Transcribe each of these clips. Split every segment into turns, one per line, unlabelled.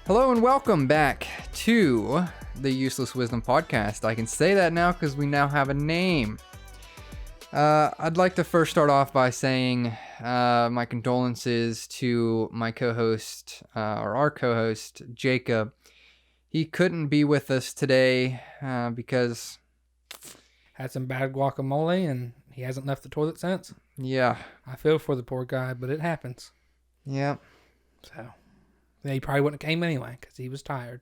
Hello and welcome back to the Useless Wisdom Podcast. I can say that now because we now have a name. I'd like to first start off by saying my condolences to my co-host, or our co-host, Jacob. He couldn't be with us today because...
Had some bad guacamole and he hasn't left the toilet since.
Yeah.
I feel for the poor guy, but it happens.
Yeah.
So... he probably wouldn't have came anyway because he was tired.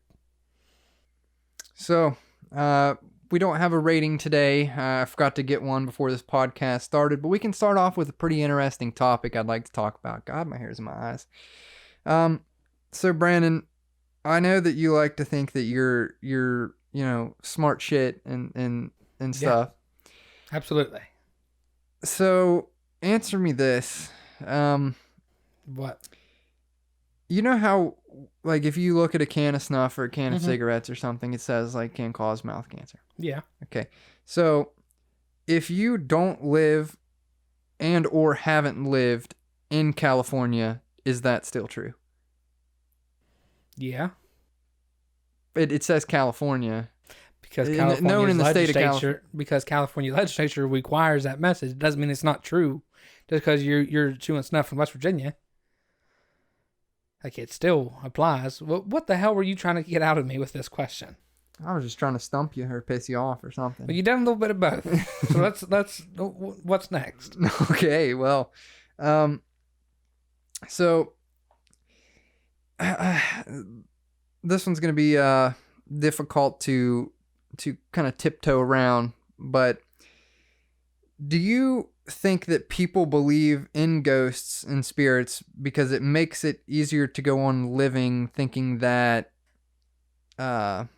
So, we don't have a rating today. I forgot to get one before this podcast started, but we can start off with a pretty interesting topic I'd like to talk about. God, my hair's in my eyes. So Brandon, I know that you like to think that you're smart shit and stuff.
Yeah, absolutely.
So, answer me this.
What?
You know how, like, if you look at a can of snuff or a can of cigarettes or something, it says, like, can cause mouth cancer.
Yeah.
Okay. So, if you don't live and or haven't lived in California, is that still true?
Yeah.
It says California.
Because California legislature requires that message. It doesn't mean it's not true. Just because you're chewing snuff from West Virginia. Like, it still applies. What the hell were you trying to get out of me with this question?
I was just trying to stump you or piss you off or something.
Well, you done a little bit of both. So let's what's next?
Okay, well, so this one's going to be difficult to kind of tiptoe around, but do you think that people believe in ghosts and spirits because it makes it easier to go on living thinking that when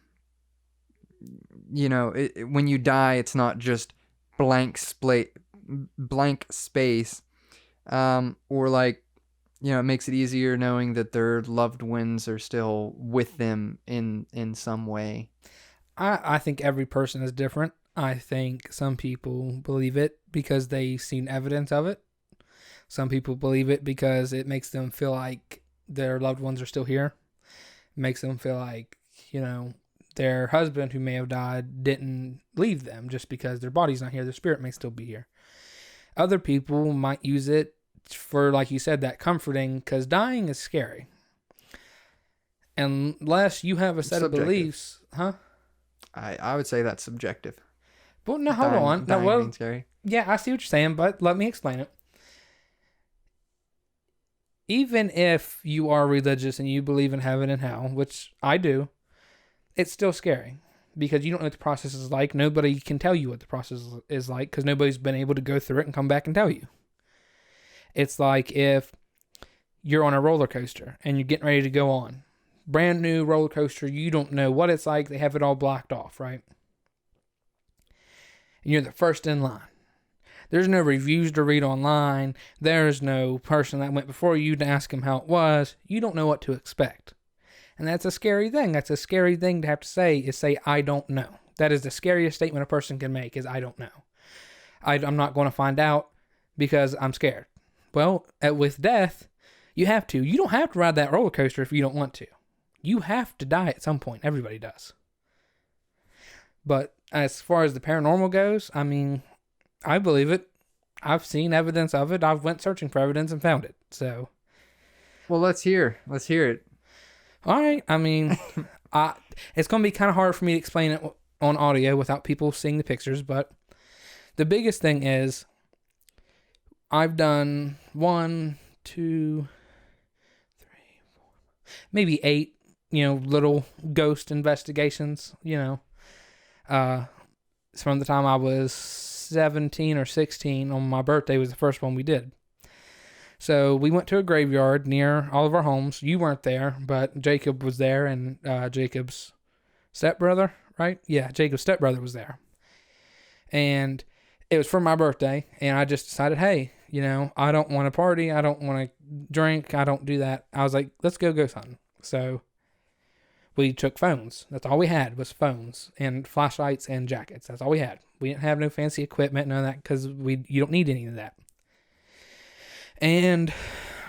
you die it's not just blank space, or like, it makes it easier knowing that their loved ones are still with them in some way?
I think every person is different. I think some people believe it because they've seen evidence of it. Some people believe it because it makes them feel like their loved ones are still here. It makes them feel like, their husband who may have died didn't leave them just because their body's not here. Their spirit may still be here. Other people might use it for, like you said, that comforting, because dying is scary. Unless you have a set of beliefs. Huh?
I would say that's subjective.
Well, no, hold on.
Dying being scary.
Yeah, I see what you're saying, but let me explain it. Even if you are religious and you believe in heaven and hell, which I do, it's still scary because you don't know what the process is like. Nobody can tell you what the process is like because nobody's been able to go through it and come back and tell you. It's like if you're on a roller coaster and you're getting ready to go on. Brand new roller coaster, you don't know what it's like. They have it all blocked off, right? And you're the first in line. There's no reviews to read online. There's no person that went before you to ask them how it was. You don't know what to expect. And that's a scary thing. That's a scary thing to have to say, I don't know. That is the scariest statement a person can make is, I don't know. I'm not going to find out because I'm scared. Well, with death, you have to. You don't have to ride that roller coaster if you don't want to. You have to die at some point. Everybody does. But as far as the paranormal goes, I mean, I believe it. I've seen evidence of it. I've went searching for evidence and found it. So,
well, let's hear it.
All right. I mean, it's going to be kind of hard for me to explain it on audio without people seeing the pictures. But the biggest thing is, I've done 1, 2, 3, 4, maybe 8. Little ghost investigations, from the time I was 17 or 16 on my birthday was the first one we did. So we went to a graveyard near all of our homes. You weren't there, but Jacob was there and Jacob's stepbrother, right? Yeah, Jacob's stepbrother was there. And it was for my birthday, and I just decided, hey, I don't want to party. I don't want to drink. I don't do that. I was like, let's go hunting. So we took phones. That's all we had was phones and flashlights and jackets. That's all we had. We didn't have no fancy equipment, none of that, because you don't need any of that. And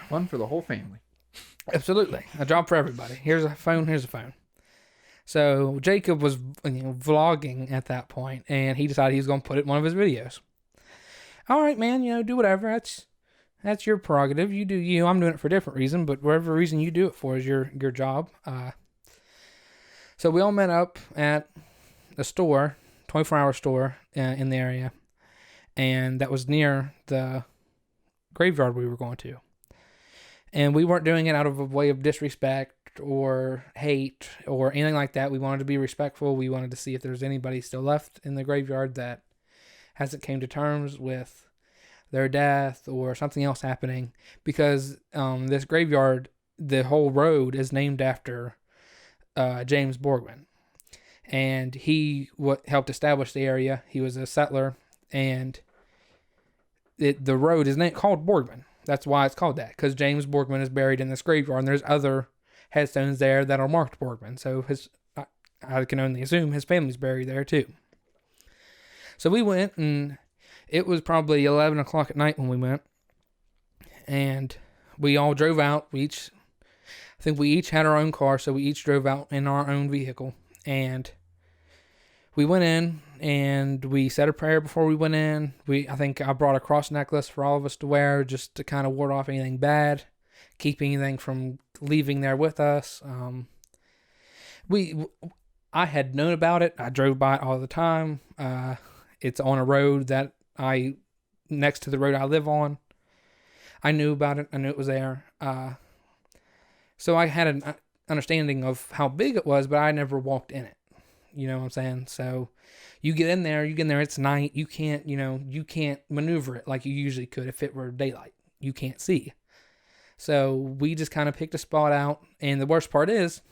one for the whole family.
Absolutely. A job for everybody. Here's a phone, here's a phone. So Jacob was vlogging at that point, and he decided he was going to put it in one of his videos. All right, man, do whatever. That's your prerogative. You do you. I'm doing it for a different reason, but whatever reason you do it for is your job. So we all met up at a store, 24-hour store in the area, and that was near the graveyard we were going to. And we weren't doing it out of a way of disrespect or hate or anything like that. We wanted to be respectful. We wanted to see if there's anybody still left in the graveyard that hasn't came to terms with their death or something else happening, because this graveyard, the whole road is named after James Borgman, and he helped establish the area. He was a settler, and the road is called Borgman. That's why it's called that, because James Borgman is buried in this graveyard, and there's other headstones there that are marked Borgman. So I can only assume his family's buried there too. So we went, and it was probably 11 o'clock at night when we went, and we all drove out. I think we each had our own car, so we each drove out in our own vehicle, and we went in, and we said a prayer before we went in. I think I brought a cross necklace for all of us to wear, just to kind of ward off anything bad, keep anything from leaving there with us. I had known about it. I drove by it all the time. It's on a road that next to the road I live on. I knew about it. I knew it was there. So I had an understanding of how big it was, but I never walked in it. You know what I'm saying? So you get in there, it's night. You can't maneuver it like you usually could if it were daylight. You can't see. So we just kind of picked a spot out. And the worst part is,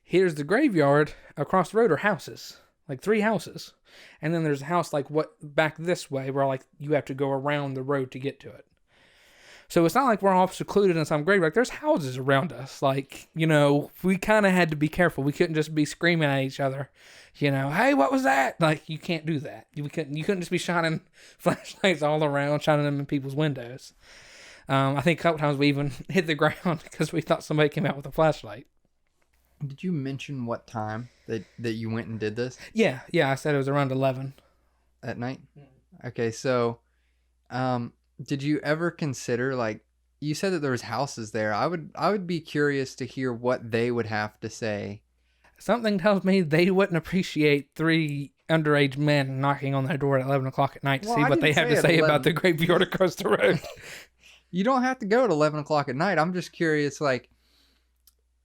here's the graveyard. Across the road are houses, like 3 houses. And then there's a house like back this way where like you have to go around the road to get to it. So it's not like we're all secluded in some graveyard. There's houses around us. Like, we kind of had to be careful. We couldn't just be screaming at each other, hey, what was that? Like, you can't do that. You couldn't just be shining flashlights all around, shining them in people's windows. I think a couple times we even hit the ground because we thought somebody came out with a flashlight.
Did you mention what time that you went and did this?
Yeah. I said it was around 11.
At night? Okay, so did you ever consider, like, you said that there was houses there. I would be curious to hear what they would have to say.
Something tells me they wouldn't appreciate 3 underage men knocking on their door at 11 o'clock at night to see what they have to say about the graveyard across the road.
You don't have to go at 11 o'clock at night. I'm just curious, like,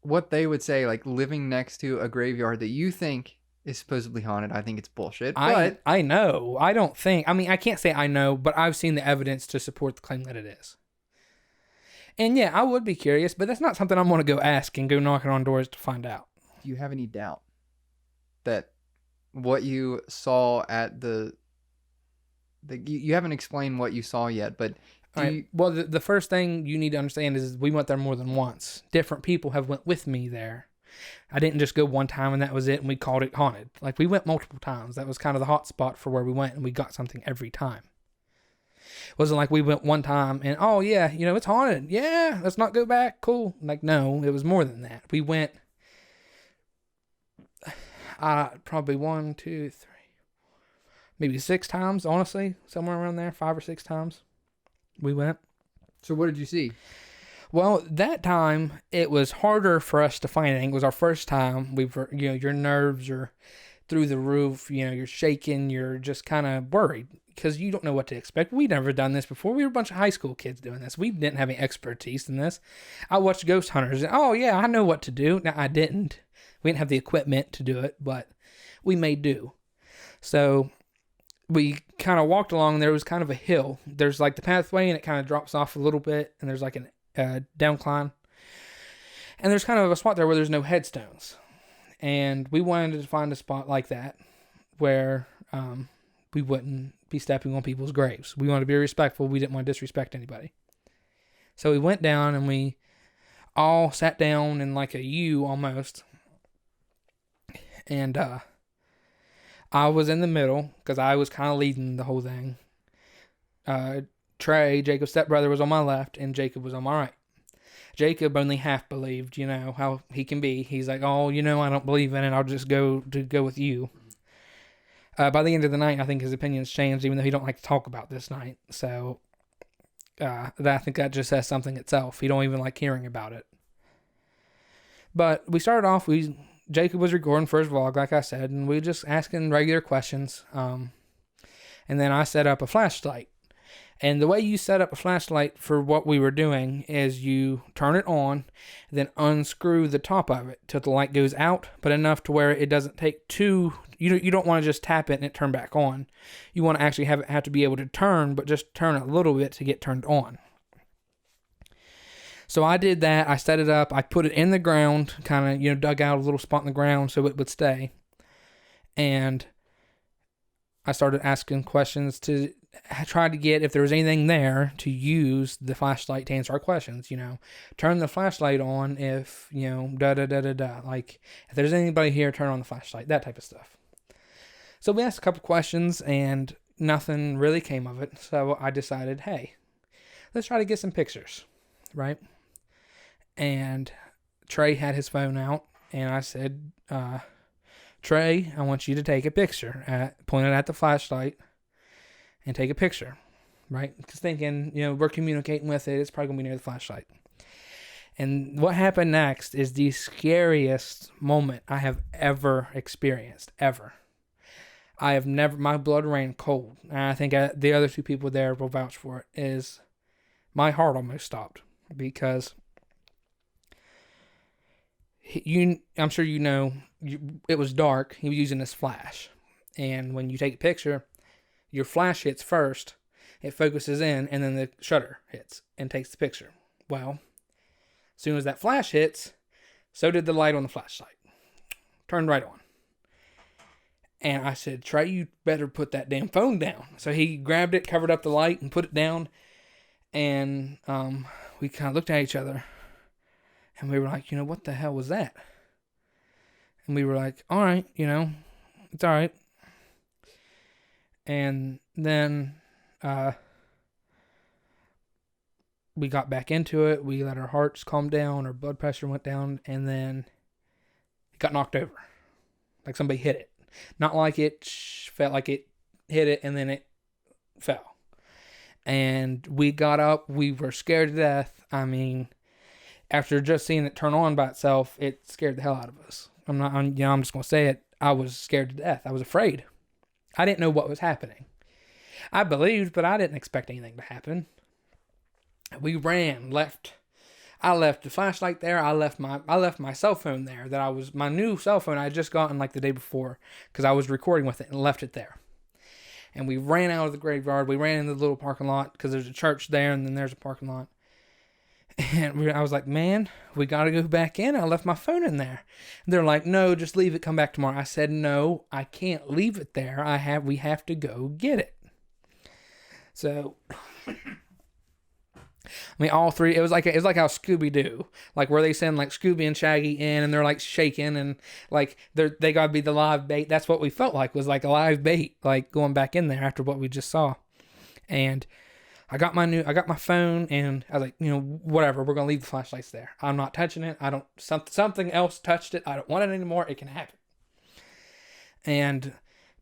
what they would say, like, living next to a graveyard that you think is supposedly haunted. I think it's bullshit. But
I know. I can't say I know, but I've seen the evidence to support the claim that it is. And yeah, I would be curious, but that's not something I'm going to go ask and go knocking on doors to find out.
Do you have any doubt that what you saw at you haven't explained what you saw yet, but
well, the first thing you need to understand is we went there more than once. Different people have went with me there. I didn't just go one time and that was it and we called it haunted. Like, we went multiple times. That was kind of the hot spot for where we went, and we got something every time. It wasn't like we went one time and, oh yeah, it's haunted. Yeah, let's not go back. Cool. Like, no, it was more than that. We went probably 1, 2, 3, maybe 6 times, honestly, somewhere around there, 5 or 6 times we went.
So what did you see?
Well, that time it was harder for us to find anything. It was our first time. We were, your nerves are through the roof. You're shaking. You're just kind of worried because you don't know what to expect. We'd never done this before. We were a bunch of high school kids doing this. We didn't have any expertise in this. I watched Ghost Hunters. And, oh yeah, I know what to do. Now, I didn't. We didn't have the equipment to do it, but we made do. So we kind of walked along. There was kind of a hill. There's like the pathway, and it kind of drops off a little bit, and there's like an downcline, and there's kind of a spot there where there's no headstones, and we wanted to find a spot like that where we wouldn't be stepping on people's graves. We wanted to be respectful. We didn't want to disrespect anybody. So we went down and we all sat down in like a U almost, and I was in the middle because I was kind of leading the whole thing. Trey, Jacob's stepbrother, was on my left, and Jacob was on my right. Jacob only half believed, how he can be. He's like, oh, I don't believe in it. I'll just go with you. By the end of the night, I think his opinions changed, even though he don't like to talk about this night. So I think that just says something itself. He don't even like hearing about it. But we started off, Jacob was recording for his vlog, like I said, and we just asking regular questions. And then I set up a flashlight. And the way you set up a flashlight for what we were doing is you turn it on, then unscrew the top of it till the light goes out, but enough to where it doesn't take you don't want to just tap it and it turn back on. You want to actually have to be able to turn, but just turn a little bit to get turned on. So I did that. I set it up. I put it in the ground, kind of, dug out a little spot in the ground so it would stay. And I started asking questions to try to get, if there was anything there, to use the flashlight to answer our questions. Turn the flashlight on if, da-da-da-da-da. Like, if there's anybody here, turn on the flashlight, that type of stuff. So we asked a couple questions, and nothing really came of it. So I decided, hey, let's try to get some pictures, right? And Trey had his phone out, and I said, Trey, I want you to take a picture, point it at the flashlight, and take a picture, right? Because thinking, we're communicating with it, it's probably going to be near the flashlight. And what happened next is the scariest moment I have ever experienced, ever. My blood ran cold, and I think the other two people there will vouch for it, is my heart almost stopped, because I'm sure it was dark. He was using his flash. And when you take a picture, your flash hits first, it focuses in, and then the shutter hits and takes the picture. Well, as soon as that flash hits, so did the light on the flashlight. Turned right on. And I said, Trey, you better put that damn phone down. So he grabbed it, covered up the light, and put it down. And we kind of looked at each other. And we were like, what the hell was that? And we were like, all right, it's all right. And then we got back into it. We let our hearts calm down. Our blood pressure went down. And then it got knocked over. Like somebody hit it. Not like it felt like it hit it and then it fell. And we got up. We were scared to death. I mean, after just seeing it turn on by itself, it scared the hell out of us. I'm just going to say it. I was scared to death. I was afraid. I didn't know what was happening. I believed, but I didn't expect anything to happen. We ran, I left the flashlight there. I left my cell phone there. My new cell phone I had just gotten like the day before, because I was recording with it, and left it there. And we ran out of the graveyard. We ran into the little parking lot, because there's a church there, and then there's a parking lot. And I was like, man, we got to go back in. I left my phone in there. And they're like, no, just leave it. Come back tomorrow. I said, no, I can't leave it there. We have to go get it. So, I mean, all three, it was like how Scooby-Doo, like where they send like Scooby and Shaggy in, and they're like shaking, and like they got to be the live bait. That's what we felt like, was like a live bait, like going back in there after what we just saw. And I got my phone, and I was like, whatever, we're going to leave the flashlights there. I'm not touching it. Something else touched it. I don't want it anymore. It can happen. And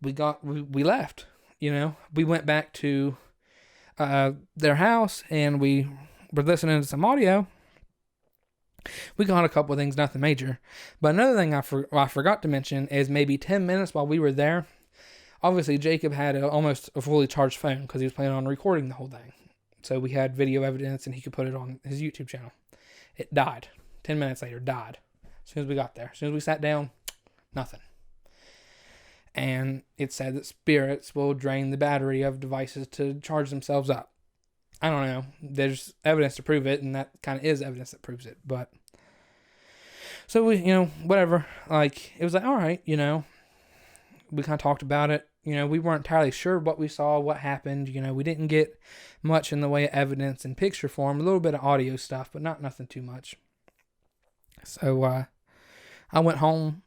we left, we went back to their house, and we were listening to some audio. We got a couple of things, nothing major. But another thing I forgot to mention is maybe 10 minutes while we were there, obviously Jacob had almost a fully charged phone, because he was planning on recording the whole thing. So we had video evidence, and he could put it on his YouTube channel. It died. 10 minutes later, died. As soon as we got there. As soon as we sat down, nothing. And it said that spirits will drain the battery of devices to charge themselves up. I don't know. There's evidence to prove it, and that kind of is evidence that proves it. But so we, whatever. Like, it was like, all right, we kind of talked about it. We weren't entirely sure what we saw, what happened. We didn't get much in the way of evidence in picture form. A little bit of audio stuff, but nothing too much. So I went home.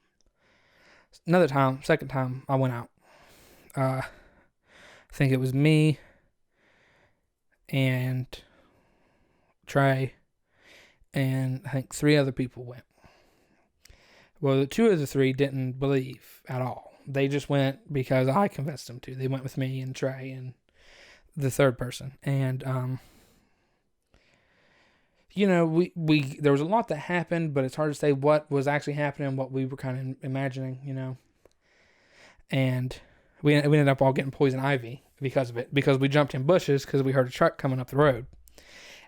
Second time I went out. I think it was me and Trey and I think 3 other people went. Well, the 2 of the 3 didn't believe at all. They just went because I convinced them to. They went with me and Trey and the 3rd person. And, we there was a lot that happened, but it's hard to say what was actually happening, what we were kind of imagining, And we ended up all getting poison ivy because of it, because we jumped in bushes because we heard a truck coming up the road.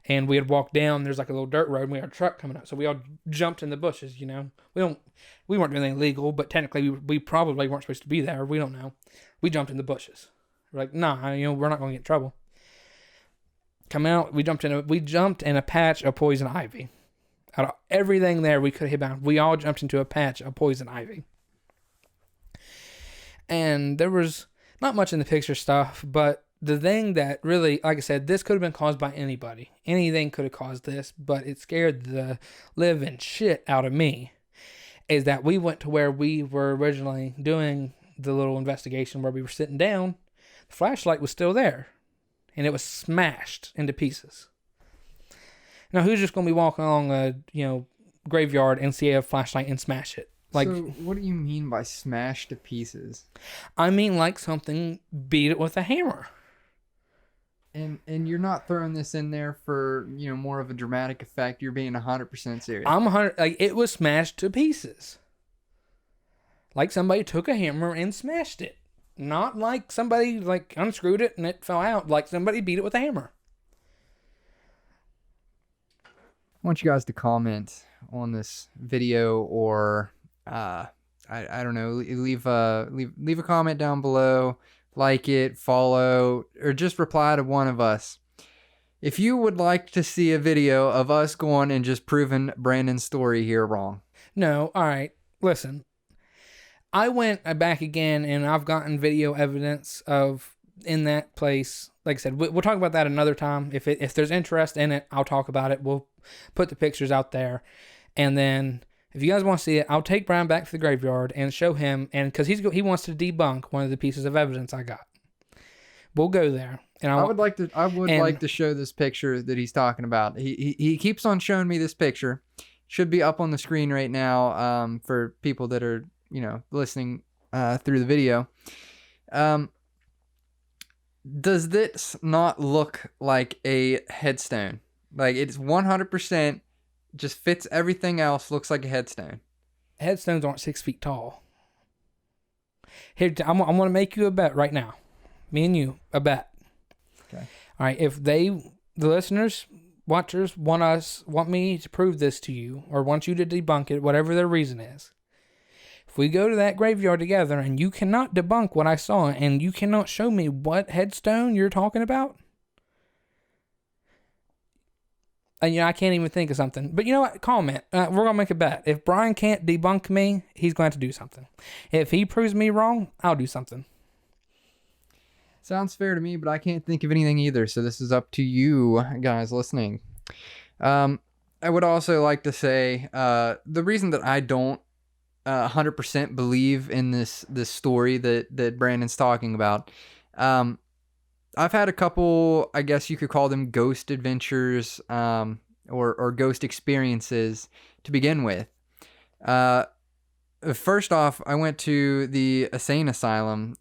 And we had walked down, there's like a little dirt road, and we had a truck coming up. So we all jumped in the bushes, We weren't doing anything illegal, but technically we probably weren't supposed to be there. We don't know. We jumped in the bushes. We're like, nah, we're not going to get in trouble. Come out, we jumped in a patch of poison ivy. Out of everything there we could have hit bound, we all jumped into a patch of poison ivy. And there was not much in the picture stuff, but the thing that really, like I said, this could have been caused by anybody. Anything could have caused this, but it scared the living shit out of me, is that we went to where we were originally doing the little investigation where we were sitting down. The flashlight was still there, and it was smashed into pieces. Now, who's just going to be walking along a, graveyard and see a flashlight and smash it?
So what do you mean by smashed to pieces?
I mean like something beat it with a hammer.
And you're not throwing this in there for, more of a dramatic effect. You're being 100% serious.
I'm 100. Like, it was smashed to pieces. Like somebody took a hammer and smashed it. Not like somebody unscrewed it and it fell out. Like somebody beat it with a hammer.
I want you guys to comment on this video, or I don't know, leave a comment down below. Like it, follow, or just reply to one of us. If you would like to see a video of us going and just proving Brandon's story here wrong.
No, all right. Listen, I went back again, and I've gotten video evidence of in that place. Like I said, we'll talk about that another time. If there's interest in it, I'll talk about it. We'll put the pictures out there, and then if you guys want to see it, I'll take Brian back to the graveyard and show him, and because he wants to debunk one of the pieces of evidence I got. We'll go there, and I would like
to show this picture that he's talking about. He keeps on showing me this picture. Should be up on the screen right now for people that are listening through the video. Does this not look like a headstone? Like, it's 100%. Just fits everything else, looks like a headstone.
Headstones aren't 6 feet tall. Here, I'm going to make you a bet right now. Me and you, a bet.
Okay.
All right, if the listeners, watchers, want me to prove this to you, or want you to debunk it, whatever their reason is, if we go to that graveyard together and you cannot debunk what I saw, and you cannot show me what headstone you're talking about, and I can't even think of something. But you know what? Comment. We're going to make a bet. If Brian can't debunk me, he's going to do something. If he proves me wrong, I'll do something.
Sounds fair to me, but I can't think of anything either. So this is up to you guys listening. I would also like to say the reason that I don't 100% believe in this story that Brandon's talking about. I've had a couple, I guess you could call them ghost adventures, or ghost experiences to begin with. First off, I went to the insane asylum.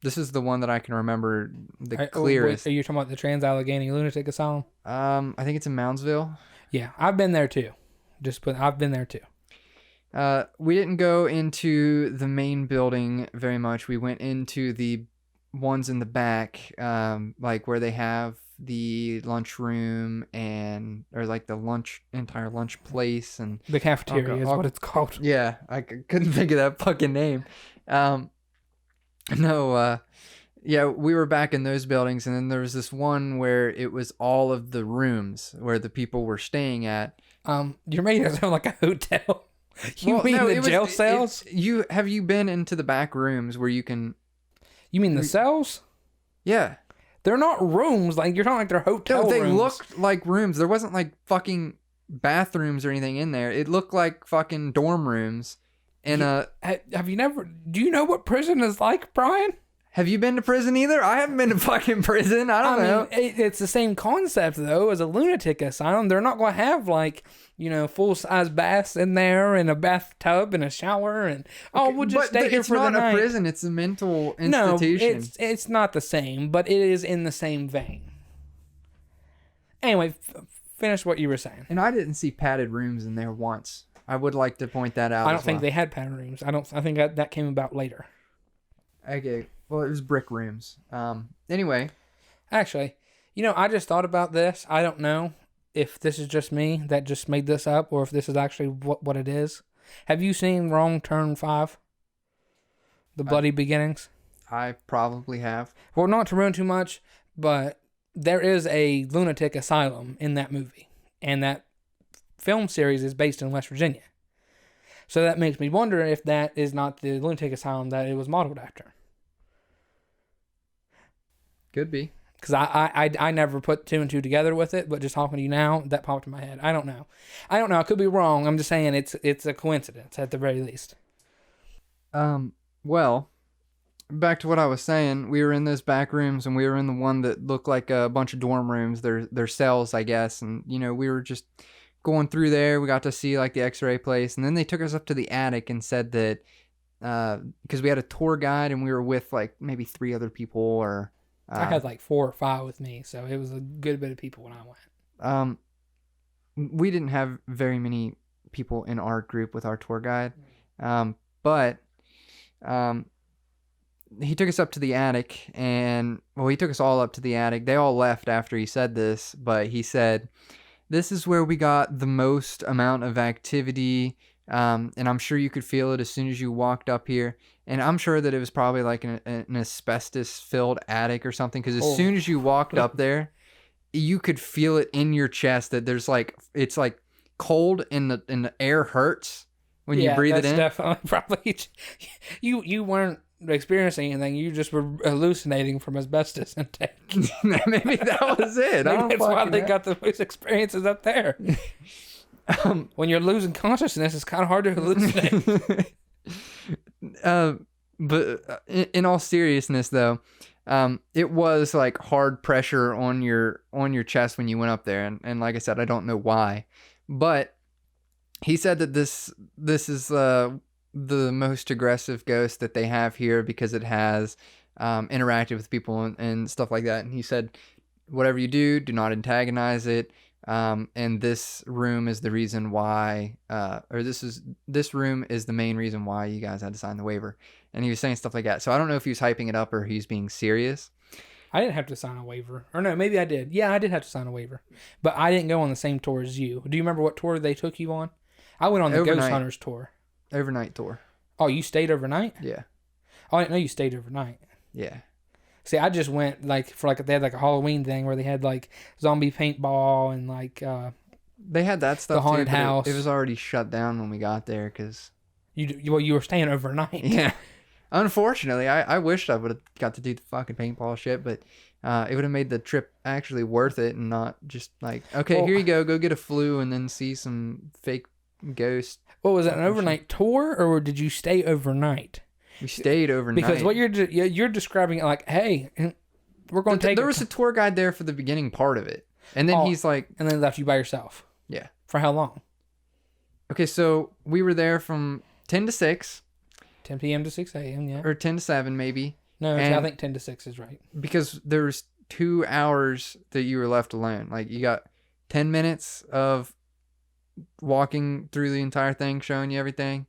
This is the one that I can remember the clearest.
Are you talking about the Trans-Allegheny Lunatic Asylum?
I think it's in Moundsville.
Yeah, I've been there too. I've been there too.
We didn't go into the main building very much. We went into the ones in the back, like where they have the lunchroom or like the entire lunch place, and
the cafeteria is what it's called.
Yeah, I couldn't think of that fucking name. Yeah, we were back in those buildings, and then there was this one where it was all of the rooms where the people were staying at.
You're making it sound like a hotel. You mean the jail cells?
Have you been into the back rooms where you can?
You mean the cells?
Yeah.
They're not rooms. Like, you're talking like they're hotel rooms.
They looked like rooms. There wasn't like fucking bathrooms or anything in there. It looked like fucking dorm rooms. And
do you know what prison is like, Brian?
Have you been to prison either? I haven't been to fucking prison. I don't know.
It's the same concept, though, as a lunatic asylum. They're not going to have, like, full-size baths in there and a bathtub and a shower and, we'll just stay here for the night.
It's not a prison. It's a mental institution.
No, it's not the same, but it is in the same vein. Anyway, finish what you were saying.
And I didn't see padded rooms in there once. I would like to point that out.
I don't think they had padded rooms. I think that came about later.
Okay. Well, it was brick rooms. Anyway.
Actually, I just thought about this. I don't know if this is just me that just made this up or if this is actually what it is. Have you seen Wrong Turn 5? The Bloody Beginnings?
I probably have.
Well, not to ruin too much, but there is a lunatic asylum in that movie. And that film series is based in West Virginia. So that makes me wonder if that is not the lunatic asylum that it was modeled after.
Could be.
Because I never put two and two together with it, but just talking to you now, that popped in my head. I don't know. I could be wrong. I'm just saying it's a coincidence at the very least.
Well, back to what I was saying. We were in those back rooms, and we were in the one that looked like a bunch of dorm rooms. They're cells, I guess. And, we were just going through there. We got to see, like, the x-ray place. And then they took us up to the attic and said that, because we had a tour guide, and we were with, like, maybe 3 other people or...
I had like 4 or 5 with me, so it was a good bit of people when I
went. We didn't have very many people in our group with our tour guide, but he took us up to the attic, and he took us all up to the attic. They all left after he said this, but he said, "This is where we got the most amount of activity, and I'm sure you could feel it as soon as you walked up here." And I'm sure that it was probably like an asbestos-filled attic or something, because as soon as you walked up there, you could feel it in your chest that there's like, it's like cold and the air hurts when you breathe it in.
Yeah, that's definitely probably, you weren't experiencing anything, you just were hallucinating from asbestos intake.
Maybe that was it.
Maybe that's why they got the most experiences up there. When you're losing consciousness, it's kind of hard to hallucinate.
But in all seriousness, though, it was like hard pressure on your chest when you went up there, and like I said, I don't know why, but he said that this is the most aggressive ghost that they have here because it has interacted with people and stuff like that. And he said, whatever you do not antagonize it. And this room is the reason why, this room is the main reason why you guys had to sign the waiver. And he was saying stuff like that. So I don't know if he was hyping it up or he's being serious.
I didn't have to sign a waiver. Or no, maybe I did. Yeah, I did have to sign a waiver. But I didn't go on the same tour as you. Do you remember what tour they took you on? I went on the Ghost Hunters tour.
Overnight tour.
Oh, you stayed overnight?
Yeah.
Oh, I didn't know you stayed overnight.
Yeah.
See, I just went they had like a Halloween thing where they had like zombie paintball and like
they had that stuff.
The haunted house.
It was already shut down when we got there because
you were staying overnight.
Yeah. Unfortunately, I wished I would have got to do the fucking paintball shit, but it would have made the trip actually worth it and not just like, okay, here you go get a flu and then see some fake ghosts.
What was it, an overnight tour or did you stay overnight?
We stayed overnight.
Because what you're describing it like, hey, we're going to take...
There was a tour guide there for the beginning part of it. And then he's like...
And then left you by yourself.
Yeah.
For how long?
Okay, so we were there from 10 to 6.
10 p.m. to 6 a.m., yeah.
Or 10 to 7, maybe.
No, I think 10 to 6 is right.
Because there was 2 hours that you were left alone. Like, you got 10 minutes of walking through the entire thing, showing you everything.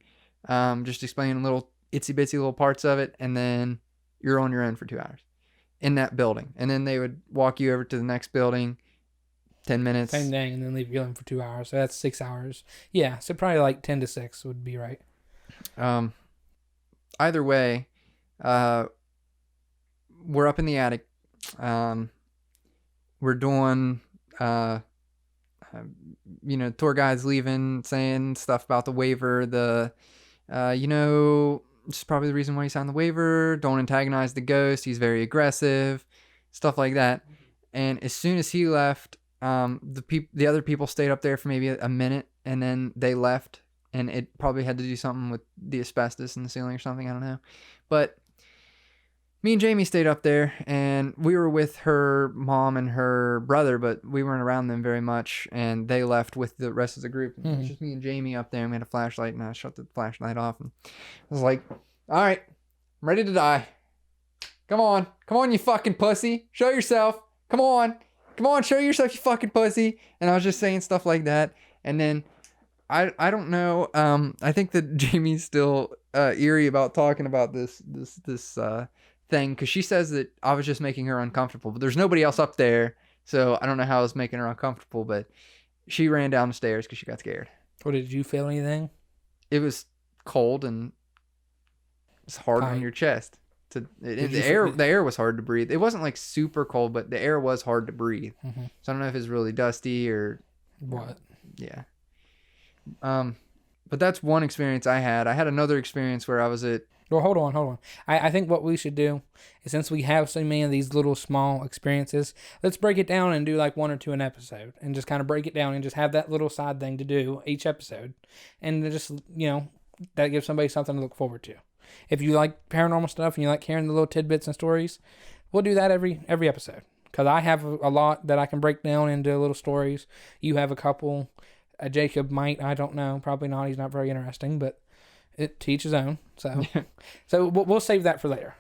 Just explaining little... itsy bitsy little parts of it, and then you're on your own for 2 hours in that building. And then they would walk you over to the next building, 10 minutes.
Same thing, and then leave you alone for 2 hours. So that's 6 hours. Yeah, so probably like 10 to 6 would be right.
Either way, we're up in the attic. We're doing, tour guides leaving, saying stuff about the waiver, this is probably the reason why he signed the waiver. Don't antagonize the ghost. He's very aggressive. Stuff like that. And as soon as he left, the other people stayed up there for maybe a minute, and then they left. And it probably had to do something with the asbestos in the ceiling or something. I don't know. But me and Jamie stayed up there, and we were with her mom and her brother, but we weren't around them very much, and they left with the rest of the group. It was just me and Jamie up there, and we had a flashlight, and I shut the flashlight off, and I was like, all right, I'm ready to die. Come on, you fucking pussy. Show yourself. Come on, show yourself, you fucking pussy. And I was just saying stuff like that, and then I don't know. I think that Jamie's still eerie about talking about this thing, because she says that I was just making her uncomfortable, but there's nobody else up there, so I don't know how I was making her uncomfortable, but she ran down the stairs because she got scared.
Or did you feel anything?
It was cold and it's hard on your chest. The air was hard to breathe. It wasn't like super cold, but the air was hard to breathe. So I don't know if it's really dusty or
what.
Yeah. But that's one experience I had. I had another experience where I was at...
Well, hold on. I think what we should do is, since we have so many of these little small experiences, let's break it down and do like 1 or 2 an episode, and just kind of break it down and just have that little side thing to do each episode. And just, that gives somebody something to look forward to. If you like paranormal stuff and you like hearing the little tidbits and stories, we'll do that every episode. Because I have a lot that I can break down into little stories. You have a couple. Jacob might, I don't know, probably not. He's not very interesting, but to each his own. So we'll save that for later.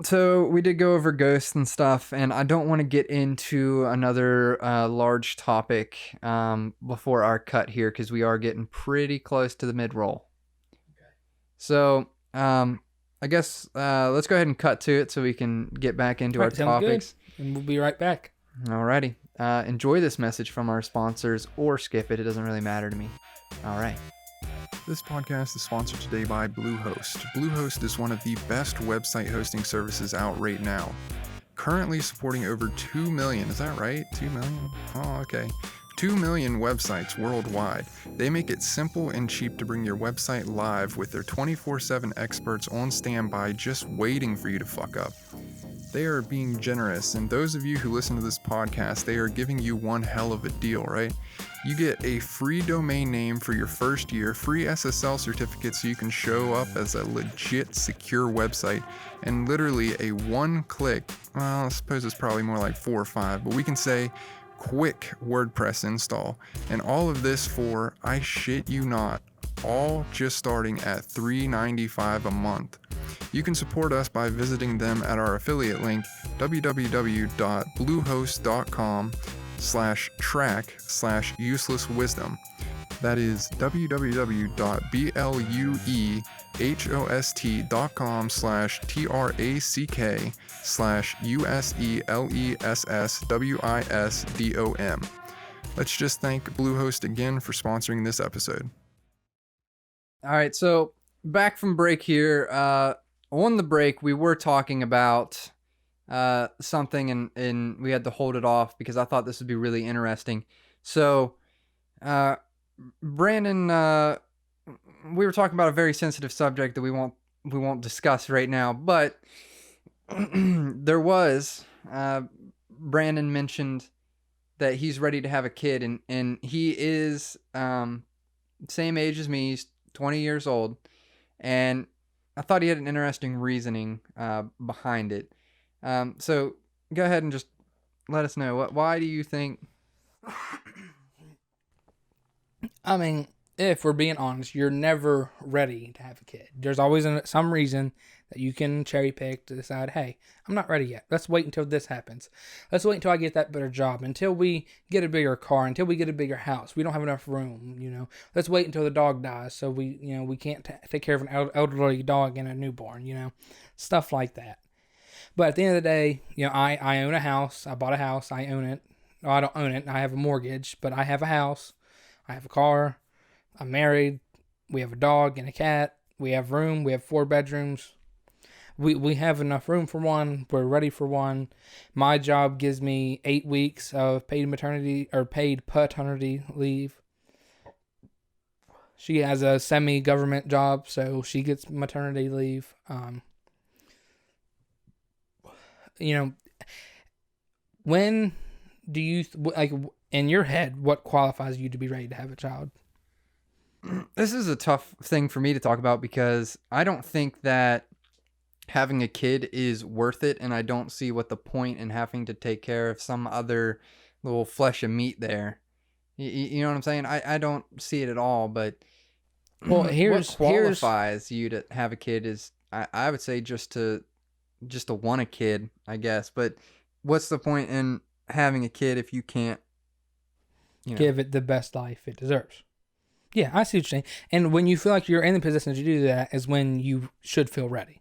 So we did go over ghosts and stuff, and I don't want to get into another large topic before our cut here, because we are getting pretty close to the mid-roll. Okay. So I guess let's go ahead and cut to it so we can get back into our topics.
Good. And we'll be right back.
Alrighty. Enjoy this message from our sponsors, or skip it. It doesn't really matter to me. All right.
This podcast is sponsored today by Bluehost. Bluehost is one of the best website hosting services out right now. Currently supporting over 2 million, is that right? 2 million? Oh, okay. 2 million websites worldwide. They make it simple and cheap to bring your website live with their 24/7 experts on standby just waiting for you to fuck up. They are being generous, and those of you who listen to this podcast, they are giving you one hell of a deal, right? You get a free domain name for your first year, free SSL certificate so you can show up as a legit, secure website, and literally a one-click, well, I suppose it's probably more like 4 or 5, but we can say quick WordPress install. And all of this for, I shit you not, all just starting at $3.95 a month. You can support us by visiting them at our affiliate link, www.bluehost.com/track/uselesswisdom. That is www.bluehost.com/track/uselesswisdom. Let's just thank Bluehost again for sponsoring this episode.
All right, so back from break here. On the break, we were talking about something, and we had to hold it off because I thought this would be really interesting. So, Brandon, we were talking about a very sensitive subject that we won't discuss right now, but there was Brandon mentioned that he's ready to have a kid, and he is same age as me. He's 20 years old, and I thought he had an interesting reasoning behind it. So go ahead and just let us know. Why do you think?
I mean, if we're being honest, you're never ready to have a kid. There's always some reason that you can cherry pick to decide, hey, I'm not ready yet. Let's wait until this happens. Let's wait until I get that better job, until we get a bigger car, until we get a bigger house. We don't have enough room, Let's wait until the dog dies so we can't take care of an elderly dog and a newborn, stuff like that. But at the end of the day, I own a house. I bought a house. I own it. No, I don't own it. I have a mortgage, but I have a house. I have a car. I'm married. We have a dog and a cat. We have room. We have 4 bedrooms. We have enough room for one. We're ready for one. My job gives me 8 weeks of paid paternity leave. She has a semi-government job, so she gets maternity leave. When do you, in your head, what qualifies you to be ready to have a child?
This is a tough thing for me to talk about because I don't think that having a kid is worth it, and I don't see what the point in having to take care of some other little flesh and meat there. You know what I'm saying? I don't see it at all, but
Well,
what qualifies you to have a kid is, I would say, just to want a kid, I guess. But what's the point in having a kid if you can't,
give it the best life it deserves? Yeah, I see what you're saying. And when you feel like you're in the position to do that is when you should feel ready.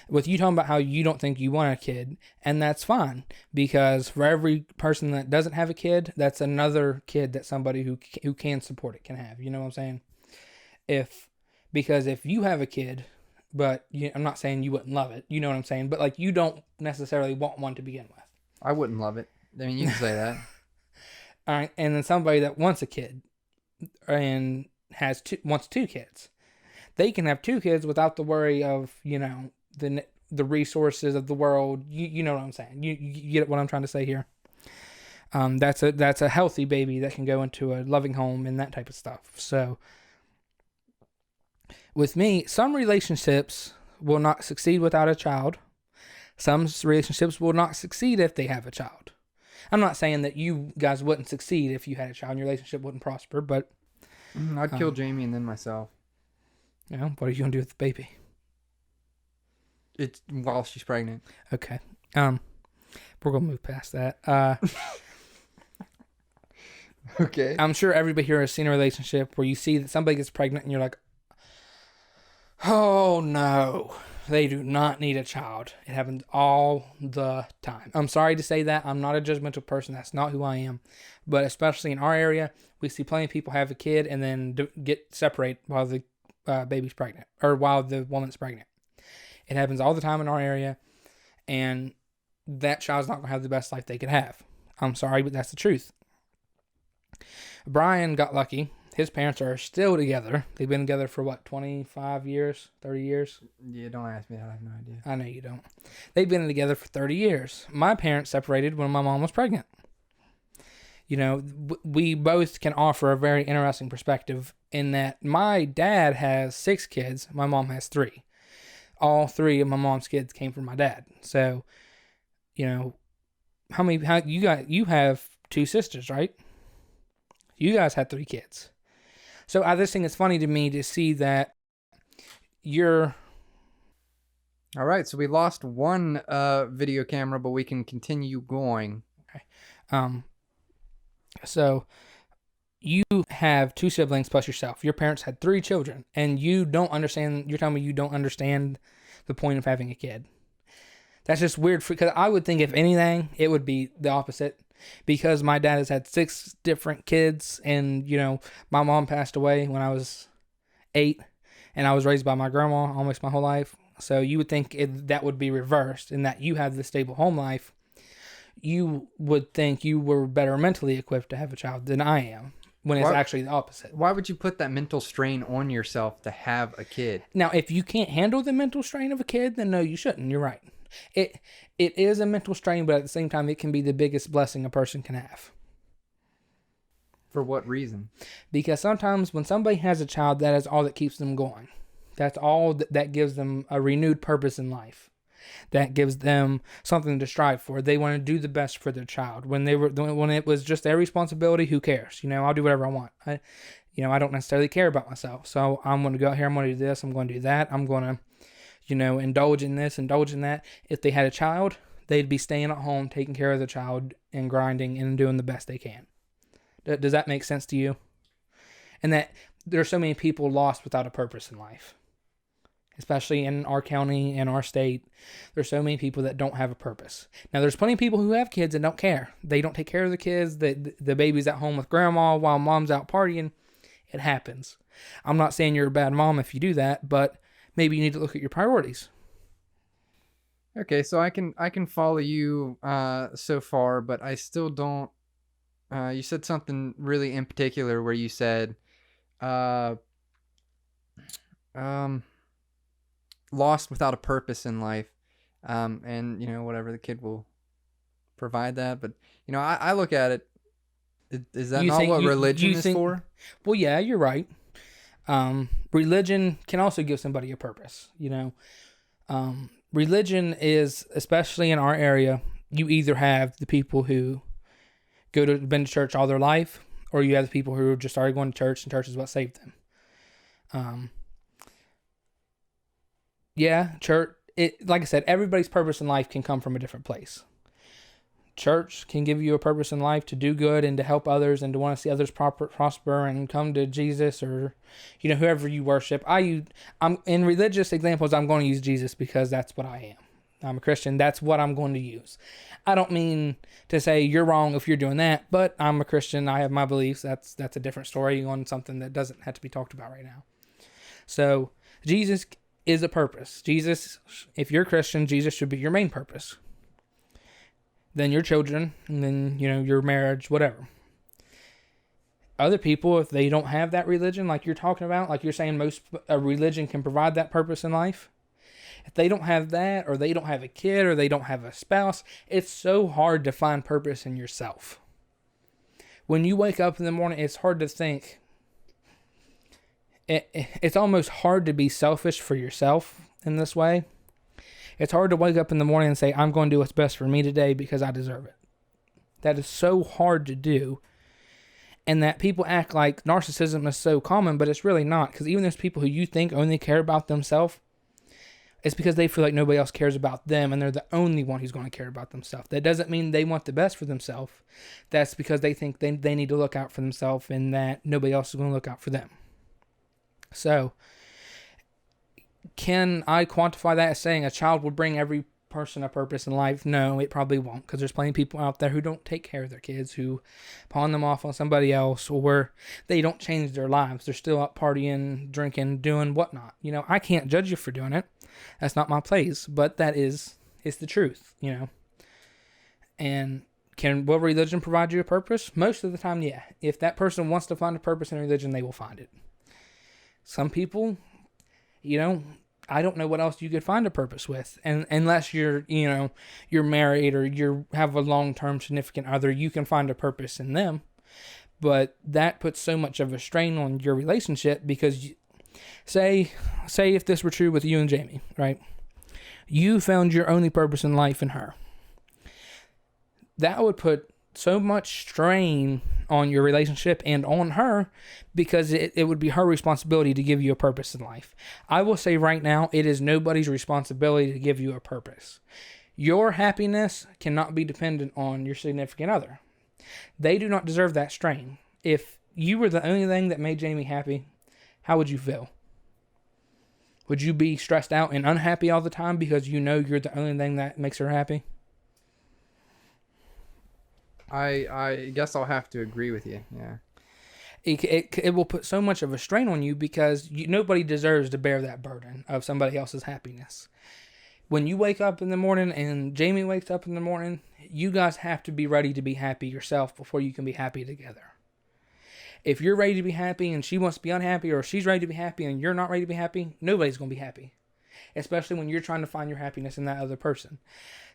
With you talking about how you don't think you want a kid, and that's fine, because for every person that doesn't have a kid, that's another kid that somebody who can support it can have. You know what I'm saying? Because if you have a kid, but I'm not saying you wouldn't love it, you know what I'm saying, but like you don't necessarily want one to begin with.
I wouldn't love it. I mean, you can say that.
All right, and then somebody that wants a kid and wants two kids. They can have two kids without the worry of, the resources of the world. You know what I'm saying? You get what I'm trying to say here. That's a healthy baby that can go into a loving home and that type of stuff. So with me, some relationships will not succeed without a child. Some relationships will not succeed if they have a child. I'm not saying that you guys wouldn't succeed if you had a child and your relationship wouldn't prosper, but
I'd kill Jamie and then myself.
What are you gonna do with the baby?
It's while she's pregnant.
Okay. We're gonna move past that.
Okay.
I'm sure everybody here has seen a relationship where you see that somebody gets pregnant and you're like, oh no, they do not need a child. It happens all the time. I'm sorry to say that. I'm not a judgmental person. That's not who I am. But especially in our area, we see plenty of people have a kid and then get separated while the baby's pregnant, or while the woman's pregnant. It happens all the time in our area, and that child's not going to have the best life they could have. I'm sorry, but that's the truth. Brian got lucky. His parents are still together. They've been together for 25 years, 30 years?
Yeah, don't ask me that. I have no idea.
I know you don't. They've been together for 30 years. My parents separated when my mom was pregnant. We both can offer a very interesting perspective in that my dad has 6 kids. My mom has 3. All 3 of my mom's kids came from my dad. So, you have 2 sisters, right? You guys had 3 kids. So I just think it's funny to me to see that you're...
All right, so we lost one video camera, but we can continue going.
Okay. So you have 2 siblings plus yourself. Your parents had 3 children, and you don't understand. You're telling me you don't understand the point of having a kid. That's just weird, because I would think if anything, it would be the opposite. Because my dad has had 6 different kids, and my mom passed away when I was 8, and I was raised by my grandma almost my whole life. So you would think that would be reversed, in that you have the stable home life. You would think you were better mentally equipped to have a child than I am, when it's actually the opposite.
Why would you put that mental strain on yourself to have a kid?
Now, if you can't handle the mental strain of a kid, then no, you shouldn't. You're right. It is a mental strain, but at the same time, it can be the biggest blessing a person can have.
For what reason?
Because sometimes when somebody has a child, that is all that keeps them going. That's all that gives them a renewed purpose in life. That gives them something to strive for. They want to do the best for their child. When it was just their responsibility, who cares? I'll do whatever I want. I don't necessarily care about myself. So I'm going to go out here. I'm going to do this. I'm going to do that. I'm going to, indulge in this, indulge in that. If they had a child, they'd be staying at home, taking care of the child, and grinding and doing the best they can. Does that make sense to you? And that there are so many people lost without a purpose in life. Especially in our county and our state, there's so many people that don't have a purpose. Now, there's plenty of people who have kids and don't care. They don't take care of the kids. The baby's at home with grandma while mom's out partying. It happens. I'm not saying you're a bad mom if you do that, but maybe you need to look at your priorities.
Okay, so I can follow you so far, but I still don't. You said something really in particular where you said, lost without a purpose in life, and whatever, the kid will provide that. But I look at it. Is that not what religion is for?
Well, yeah, you're right. Religion can also give somebody a purpose. Religion is, especially in our area, you either have the people who been to church all their life, or you have the people who just started going to church and church is what saved them. Church. Like I said, everybody's purpose in life can come from a different place. Church can give you a purpose in life to do good and to help others and to want to see others prosper and come to Jesus or, whoever you worship. I'm in religious examples. I'm going to use Jesus because that's what I am. I'm a Christian. That's what I'm going to use. I don't mean to say you're wrong if you're doing that, but I'm a Christian. I have my beliefs. That's a different story on something that doesn't have to be talked about right now. So Jesus is a purpose. Jesus, if you're a Christian, Jesus should be your main purpose. Then your children, and then, your marriage, whatever. Other people, if they don't have that religion, like you're talking about, like you're saying a religion can provide that purpose in life. If they don't have that, or they don't have a kid, or they don't have a spouse, it's so hard to find purpose in yourself. When you wake up in the morning, it's hard to think. It's almost hard to be selfish for yourself in this way. It's hard to wake up in the morning and say, I'm going to do what's best for me today because I deserve it. That is so hard to do. And that people act like narcissism is so common, but it's really not. Because even those people who you think only care about themselves, it's because they feel like nobody else cares about them and they're the only one who's going to care about themselves. That doesn't mean they want the best for themselves. That's because they think they need to look out for themselves and that nobody else is going to look out for them. So, can I quantify that as saying a child will bring every person a purpose in life? No, it probably won't, because there's plenty of people out there who don't take care of their kids, who pawn them off on somebody else, or they don't change their lives. They're still out partying, drinking, doing whatnot. I can't judge you for doing it. That's not my place, but it's the truth, And will religion provide you a purpose? Most of the time, yeah. If that person wants to find a purpose in religion, they will find it. Some people, I don't know what else you could find a purpose with. And unless you're married or you have a long-term significant other, you can find a purpose in them. But that puts so much of a strain on your relationship because say if this were true with you and Jamie, right? You found your only purpose in life in her. That would put so much strain on your relationship and on her because it would be her responsibility to give you a purpose in life. I will say right now, it is nobody's responsibility to give you a purpose. Your happiness cannot be dependent on your significant other. They do not deserve that strain. If you were the only thing that made Jamie happy, how would you feel? Would you be stressed out and unhappy all the time because you're the only thing that makes her happy?
I guess I'll have to agree with you. Yeah.
It will put so much of a strain on you because nobody deserves to bear that burden of somebody else's happiness. When you wake up in the morning and Jamie wakes up in the morning, you guys have to be ready to be happy yourself before you can be happy together. If you're ready to be happy and she wants to be unhappy, or she's ready to be happy and you're not ready to be happy, nobody's going to be happy. Especially when you're trying to find your happiness in that other person.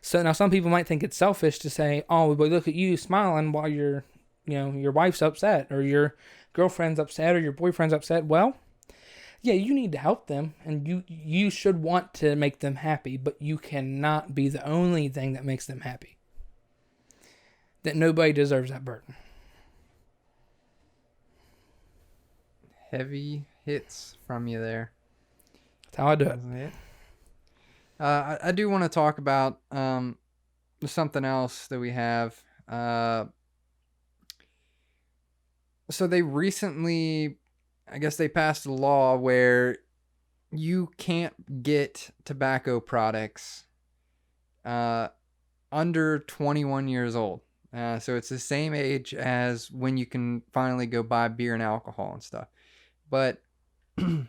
So now some people might think it's selfish to say, oh, but look at you smiling while your wife's upset or your girlfriend's upset or your boyfriend's upset. Well, yeah, you need to help them and you should want to make them happy, but you cannot be the only thing that makes them happy. That nobody deserves that burden.
Heavy hits from you there.
That's how I do it.
I do want to talk about something else that we have. So they recently, I guess they passed a law where you can't get tobacco products under 21 years old. So it's the same age as when you can finally go buy beer and alcohol and stuff. But and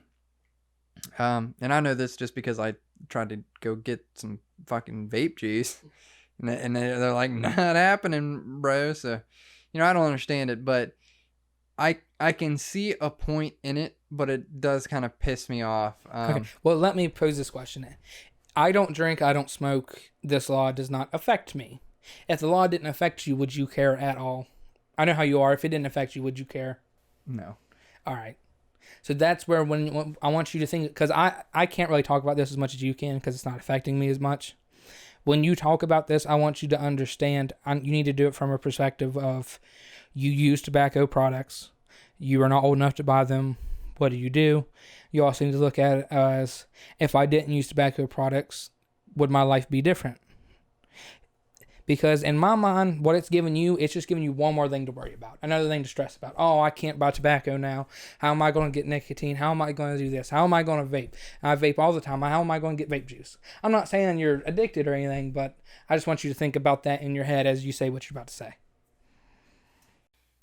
I know this just because I tried to go get some fucking vape juice, and they're like, not happening, bro. So, I don't understand it, but I can see a point in it, but it does kind of piss me off.
Okay. Well, let me pose this question. I don't drink, I don't smoke. This law does not affect me. If the law didn't affect you, would you care at all? I know how you are. If it didn't affect you, would you care?
No.
All right. So that's where when I want you to think, because I can't really talk about this as much as you can because it's not affecting me as much. When you talk about this, I want you to understand you need to do it from a perspective of you use tobacco products. You are not old enough to buy them. What do? You also need to look at it as, if I didn't use tobacco products, would my life be different? Because in my mind, what it's giving you, it's just giving you one more thing to worry about. Another thing to stress about. Oh, I can't buy tobacco now. How am I going to get nicotine? How am I going to do this? How am I going to vape? I vape all the time. How am I going to get vape juice? I'm not saying you're addicted or anything, but I just want you to think about that in your head as you say what you're about to say.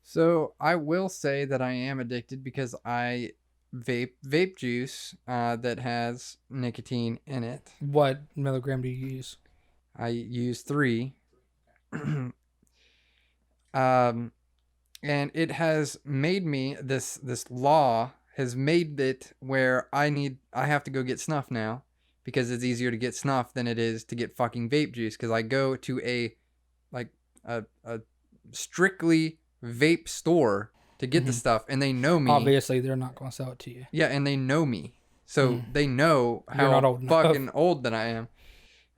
So I will say that I am addicted because I vape juice that has nicotine in it.
What milligram do you use?
I use 3. And it has made me this law has made it where I have to go get snuff now because it's easier to get snuff than it is to get fucking vape juice, because I go to a strictly vape store to get the stuff, and they know me.
Obviously, they're not going to sell it to you.
Yeah, and they know me, so they know how fucking old that I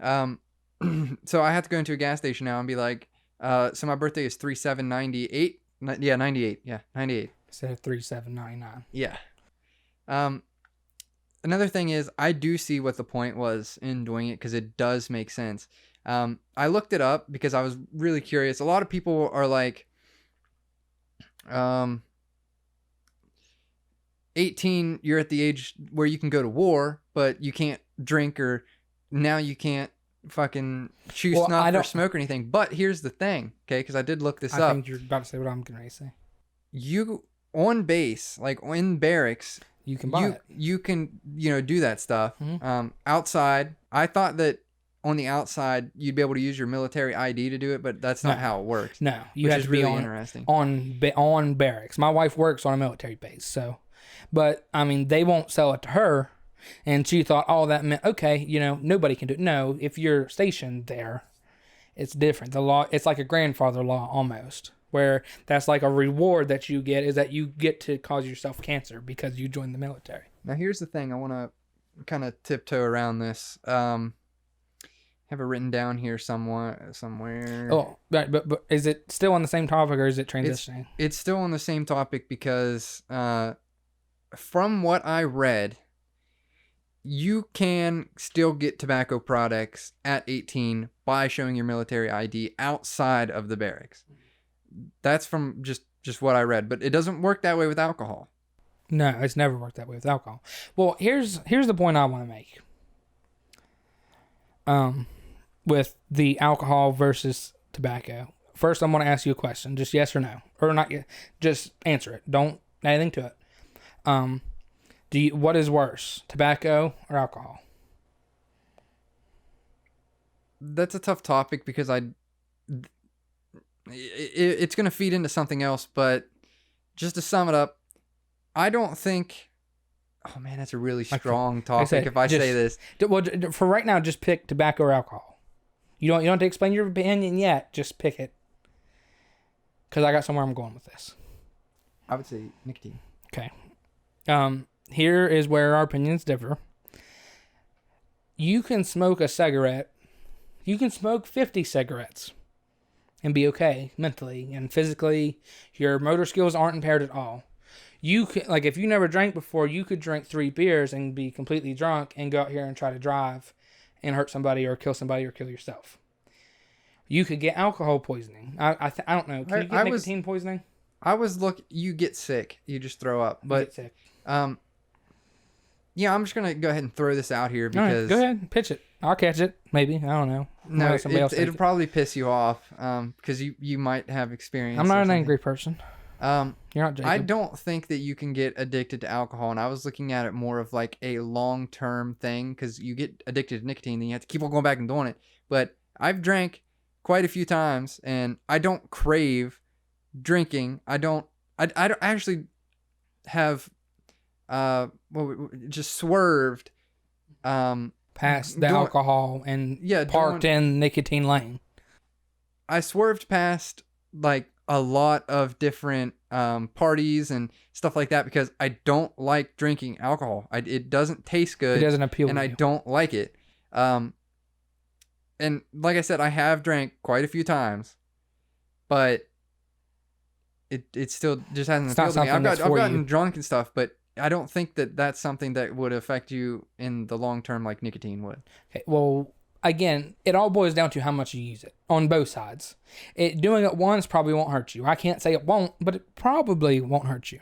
am. So I have to go into a gas station now and be like, so my birthday is 3/7/98. Yeah, 98. Yeah, 98.
Instead of 3/7/99.
Yeah. Another thing is, I do see what the point was in doing it because it does make sense. I looked it up because I was really curious. A lot of people are like, 18, you're at the age where you can go to war, but you can't drink, or now you can't fucking chew snuff or smoke or anything. But here's the thing, okay? Because I did look this up.
I think you're about to say what I'm going to say.
You, on base, like in barracks,
you can buy it.
You can, do that stuff. Outside, I thought that on the outside you'd be able to use your military ID to do it, but that's not how it works.
No, you have to be on barracks. My wife works on a military base, so, but I mean, they won't sell it to her. And she thought, oh, that meant, okay, nobody can do it. No, if you're stationed there, it's different. The law, it's like a grandfather law almost, where that's like a reward that you get, is that you get to cause yourself cancer because you joined the military.
Now, here's the thing. I want to kind of tiptoe around this. Have it written down here somewhere.
Oh, right, but is it still on the same topic, or is it transitioning?
It's still on the same topic because from what I read, you can still get tobacco products at 18 by showing your military ID outside of the barracks. That's from just what I read, but it doesn't work that way with alcohol.
No, it's never worked that way with alcohol. Well, here's the point I want to make. With the alcohol versus tobacco. First, I'm going to ask you a question, just yes or no, or not yet. Just answer it. Don't add anything to it. What is worse, tobacco or alcohol?
That's a tough topic because it's going to feed into something else, but just to sum it up, I don't think. Oh man, that's a really strong topic. If I say this,
well, for right now, just pick tobacco or alcohol. You don't have to explain your opinion yet. Just pick it, because I got somewhere I'm going with this.
I would say nicotine.
Okay. Here is where our opinions differ. You can smoke a cigarette. You can smoke 50 cigarettes and be okay mentally and physically. Your motor skills aren't impaired at all. You could, like, if you never drank before, you could drink 3 beers and be completely drunk and go out here and try to drive and hurt somebody or kill yourself. You could get alcohol poisoning. I don't know. Can you get nicotine poisoning?
You get sick. You just throw up. But
you get sick.
Yeah, I'm just gonna go ahead and throw this out here because.
Go ahead, pitch it. I'll catch it. Maybe, I don't know.
No, it'll probably piss you off. Because you might have experience.
I'm not an angry person. You're not Jacob.
I don't think that you can get addicted to alcohol, and I was looking at it more of like a long-term thing, because you get addicted to nicotine, then you have to keep on going back and doing it. But I've drank quite a few times, and I don't crave drinking. I actually have just swerved
past the alcohol and parked in nicotine lane.
I swerved past like a lot of different parties and stuff like that because I don't like drinking alcohol. It doesn't taste good.
It doesn't appeal
and
to
I
you.
don't like it. And like I said, I have drank quite a few times, but it still just hasn't
It's not
appealed to me.
something that's
I've
for
gotten
you.
drunk and stuff, but I don't think that that's something that would affect you in the long term like nicotine would.
Okay, well, again, it all boils down to how much you use it on both sides. Doing it once probably won't hurt you. I can't say it won't, but it probably won't hurt you.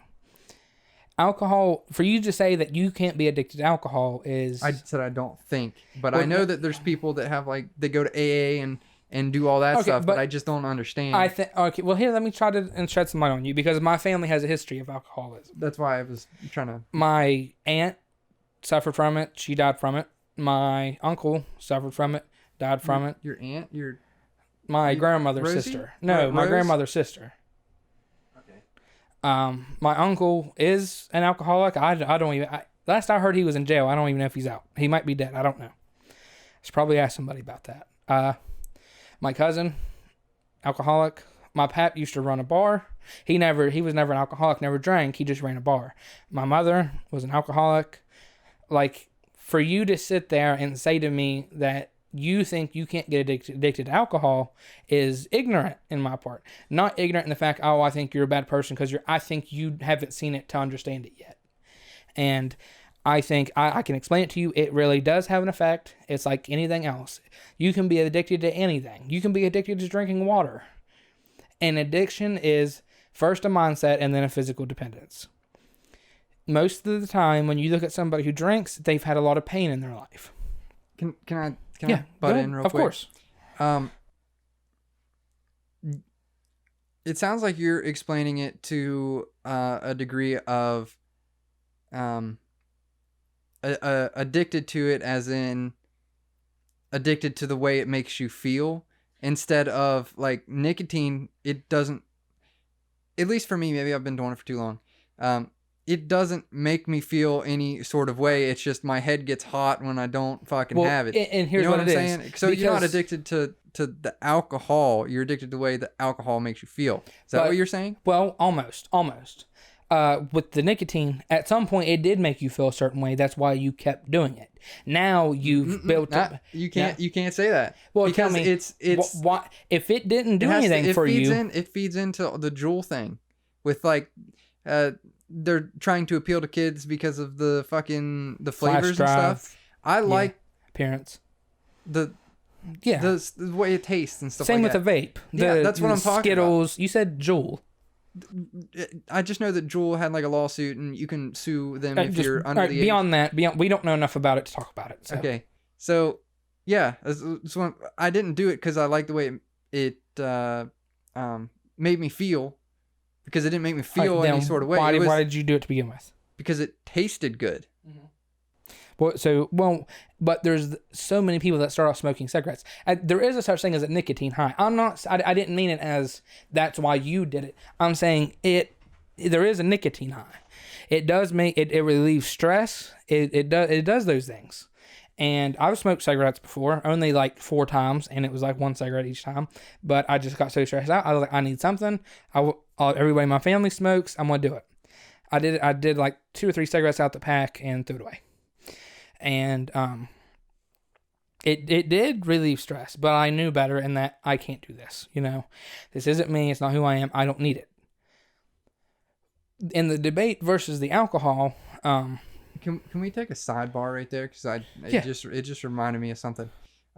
Alcohol, for you to say that you can't be addicted to alcohol is...
I said I don't think, but
Well,
I know that there's people that have like they go to AA and do all that
Okay,
stuff, but
but
I just don't understand.
I think... Okay, well, here, let me try to shed some light on you because my family has a history of alcoholism.
That's why I was trying to.
My aunt suffered from it. She died from it. My uncle suffered from it. Died from it.
Your aunt,
My grandmother's
Rosie?
sister. No, my
Rose?
grandmother's sister. My uncle is an alcoholic. I don't even. Last I heard, he was in jail. I don't even know if he's out. He might be dead. I don't know. I should probably ask somebody about that. My cousin, alcoholic. My pap used to run a bar. He was never an alcoholic. Never drank. He just ran a bar. My mother was an alcoholic. Like, for you to sit there and say to me that you think you can't get addicted to alcohol is ignorant in my part. Not ignorant in the fact, oh, I think you're a bad person because I think you haven't seen it to understand it yet. And I think I can explain it to you. It really does have an effect. It's like anything else. You can be addicted to anything. You can be addicted to drinking water. And addiction is first a mindset and then a physical dependence. Most of the time, when you look at somebody who drinks, they've had a lot of pain in their life.
Can I
Yeah,
butt
go
in
ahead.
real
Of
quick?
course.
It sounds like you're explaining it to a degree of addicted to it, as in addicted to the way it makes you feel, instead of like nicotine. It doesn't, at least for me, maybe I've been doing it for too long. It doesn't make me feel any sort of way. It's just my head gets hot when I don't fucking have it.
And here's
you know
what
I'm
it
saying?
is.
So you're not
Because-
addicted to the alcohol. You're addicted to the way the alcohol makes you feel. Is that
But-
what you're saying?
Well, almost. With the nicotine, at some point it did make you feel a certain way. That's why you kept doing it. Now you've built up.
You can't say that.
Well,
because
tell me,
it's
why if it didn't do
it has to-
anything
it
for
feeds
you?
it feeds into the Juul thing, with like, they're trying to appeal to kids because of the fucking the
Flash
flavors and
drive,
stuff. I like
appearance.
the
Yeah.
the way it tastes and stuff.
Same
like
with
that.
the vape.
Yeah, that's what
the
I'm talking
Skittles. You said Juul.
I just know that Juul had like a lawsuit, and you can sue them if you're under the age.
Beyond that, we don't know enough about it to talk about it. So.
Okay, so yeah, so I didn't do it because I liked the way it made me feel, because it didn't make me feel
Then
any sort of way.
Why
It was
why did you do it to begin with?
because it tasted good.
But there's so many people that start off smoking cigarettes. There is a such thing as a nicotine high. I didn't mean it as that's why you did it. I'm saying there is a nicotine high. It does it relieves stress. It does those things. And I've smoked cigarettes before, only like 4 times, and it was like 1 cigarette each time. But I just got so stressed out. I was like, I need something. Everybody in my family smokes. I'm gonna do it. I did like 2 or 3 cigarettes out the pack and threw it away. And it did relieve stress, but I knew better in that I can't do this. This isn't me. It's not who I am. I don't need it. In the debate versus the alcohol,
Can we take a sidebar right there? Because
Yeah.
it just reminded me of something.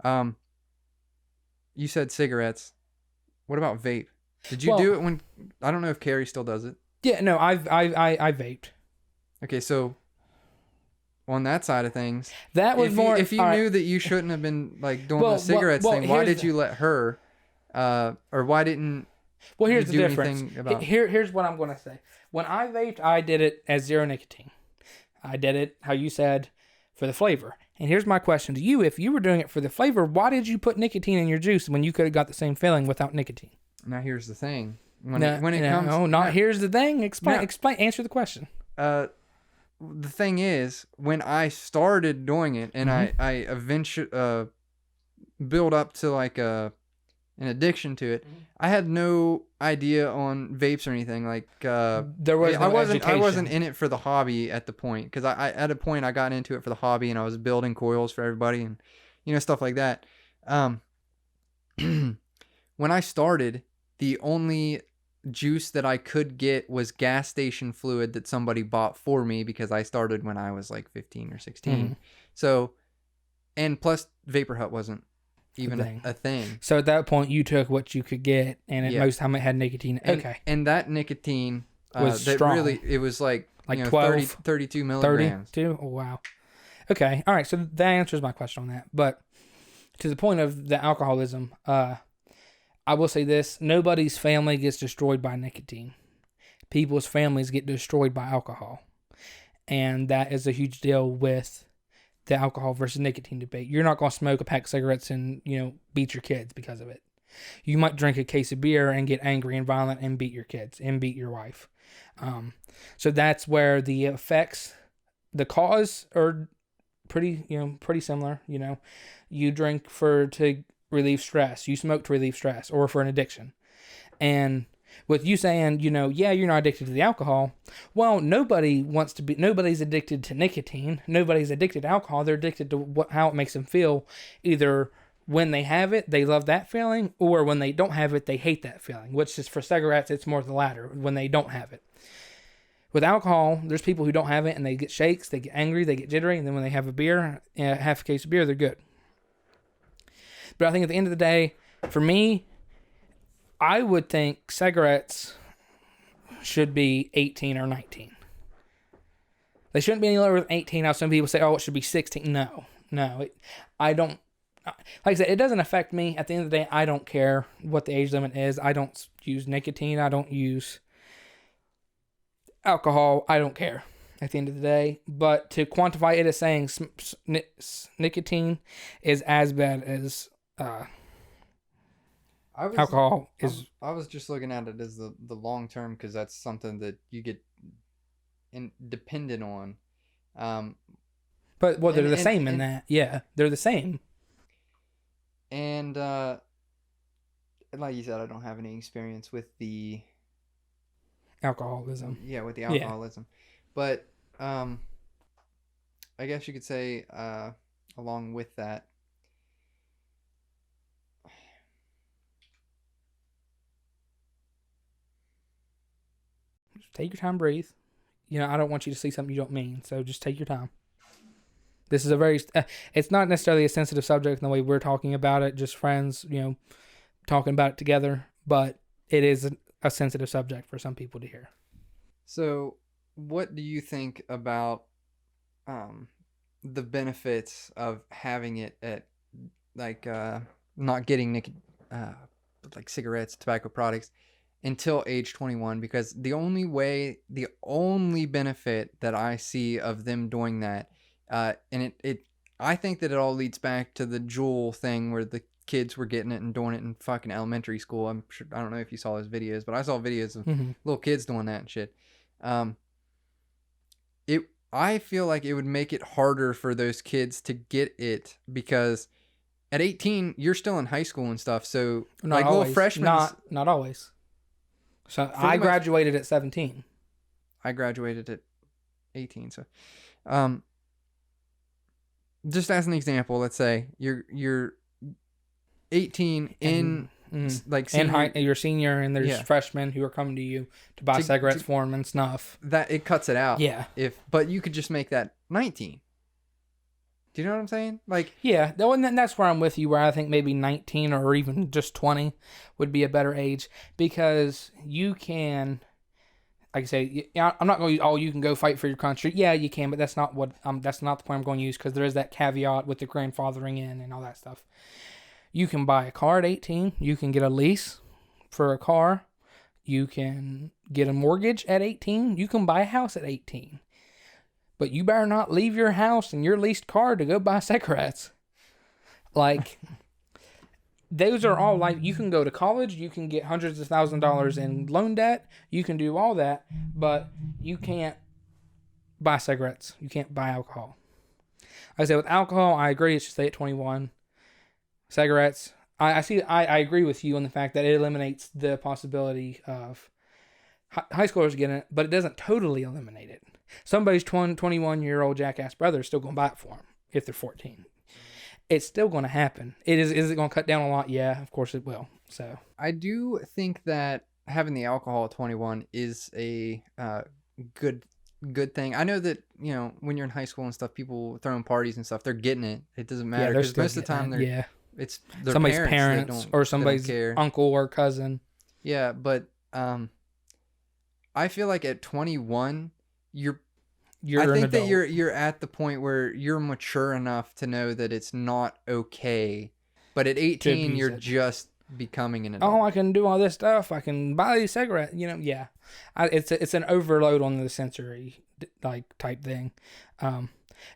You said cigarettes. What about vape? Did you do it when? I don't know if Carrie still does it.
yeah, no, I vaped.
Okay, so on that side of things,
That was more.
if you
all right,
knew that you shouldn't have been like doing
Well,
the cigarettes
well,
thing, why
here's
did you let her? Or why didn't?
well, here's
you
the
do
difference.
anything about-
Here's what I'm going to say. When I vaped, I did it as 0 nicotine. I did it, how you said, for the flavor. And here's my question to you. If you were doing it for the flavor, why did you put nicotine in your juice when you could have got the same feeling without nicotine?
Now here's the thing. When it comes,
here's the thing. Explain,
No.
answer the question.
The thing is, when I started doing it, and I eventually built up to like an addiction to it. I had no idea on vapes or anything. Like
There was no
I wasn't
education.
in it for the hobby at the point, because I at a point I got into it for the hobby, and I was building coils for everybody and stuff like that. When I started, the only juice that I could get was gas station fluid that somebody bought for me, because I started when I was like 15 or 16. So, and plus Vapor Hut wasn't even a thing.
So at that point, you took what you could get, and at most time it had nicotine.
And that nicotine
was
that
strong.
really, it was like
12,
32 milligrams.
32? Oh, wow. Okay. All right. So that answers my question on that. But to the point of the alcoholism, I will say this: nobody's family gets destroyed by nicotine. People's families get destroyed by alcohol, and that is a huge deal with the alcohol versus nicotine debate. You're not going to smoke a pack of cigarettes and, beat your kids because of it. You might drink a case of beer and get angry and violent and beat your kids and beat your wife. So that's where the effects, the cause are pretty similar. You drink to relieve stress. You smoke to relieve stress or for an addiction. And with you saying, you're not addicted to the alcohol. Well, nobody's addicted to nicotine. Nobody's addicted to alcohol. They're addicted to how it makes them feel. Either when they have it, they love that feeling, or when they don't have it, they hate that feeling, which is for cigarettes, it's more the latter, when they don't have it. With alcohol, there's people who don't have it and they get shakes, they get angry, they get jittery, and then when they have a beer, half a case of beer, they're good. But I think at the end of the day, for me, I would think cigarettes should be 18 or 19. They shouldn't be any lower than 18. Now, some people say, it should be 16. No. I don't. Like I said, it doesn't affect me. At the end of the day, I don't care what the age limit is. I don't use nicotine. I don't use alcohol. I don't care at the end of the day. But to quantify it as saying nicotine is as bad as alcohol is.
I was just looking at it as the long term, because that's something that you get dependent on.
But they're the same in that. Yeah, they're the same.
And like you said, I don't have any experience with the
alcoholism.
Yeah, with the alcoholism. Yeah. But I guess you could say along with that,
take your time, breathe. I don't want you to see something you don't mean, so just take your time. This is a very, it's not necessarily a sensitive subject in the way we're talking about it, just friends, talking about it together, but it is a sensitive subject for some people to hear.
So what do you think about the benefits of having it at, like, not getting like cigarettes, tobacco products until age 21? Because the only benefit that I see of them doing that, and I think that it all leads back to the Juul thing, where the kids were getting it and doing it in fucking elementary school. I'm sure, I don't know if you saw those videos, but I saw videos of little kids doing that and shit. I feel like it would make it harder for those kids to get it, because at 18 you're still in high school and stuff. So
not
like
always.
Little freshmen,
not always. So I graduated at 17.
I graduated at 18. So, just as an example, let's say you're 18 in like senior,
you're senior, and there's freshmen who are coming to you to buy cigarettes for them and snuff.
That it cuts it out.
Yeah.
But you could just make that 19. Do you know what I'm saying? Like, yeah,
that's where I'm with you, where I think maybe 19 or even just 20 would be a better age, because you can, like I say, I'm not going to use, you can go fight for your country. Yeah, you can, but that's not that's not the point I'm going to use, because there is that caveat with the grandfathering in and all that stuff. You can buy a car at 18. You can get a lease for a car. You can get a mortgage at 18. You can buy a house at 18. But you better not leave your house and your leased car to go buy cigarettes. Like, those are all, like, you can go to college, you can get hundreds of thousands of dollars in loan debt, you can do all that, but you can't buy cigarettes. You can't buy alcohol. Like I said, with alcohol, I agree, it should stay at 21. Cigarettes, I see. I agree with you on the fact that it eliminates the possibility of high schoolers getting it, but it doesn't totally eliminate it. Somebody's 21-year-old jackass brother is still going to buy it for them if they're 14. It's still going to happen. Is it going to cut down a lot? Yeah, of course it will. So
I do think that having the alcohol at 21 is a good thing. I know that, you know, when you're in high school and stuff, people throwing parties and stuff, they're getting it. It doesn't matter because most of the time it's their
somebody's
parents
or somebody's uncle or cousin.
Yeah, but I feel like at 21 I think that you're at the point where you're mature enough to know that it's not okay. But at 18 you're just becoming an adult.
Oh, I can do all this stuff. I can buy these cigarettes. You know, yeah. It's an overload on the sensory type thing.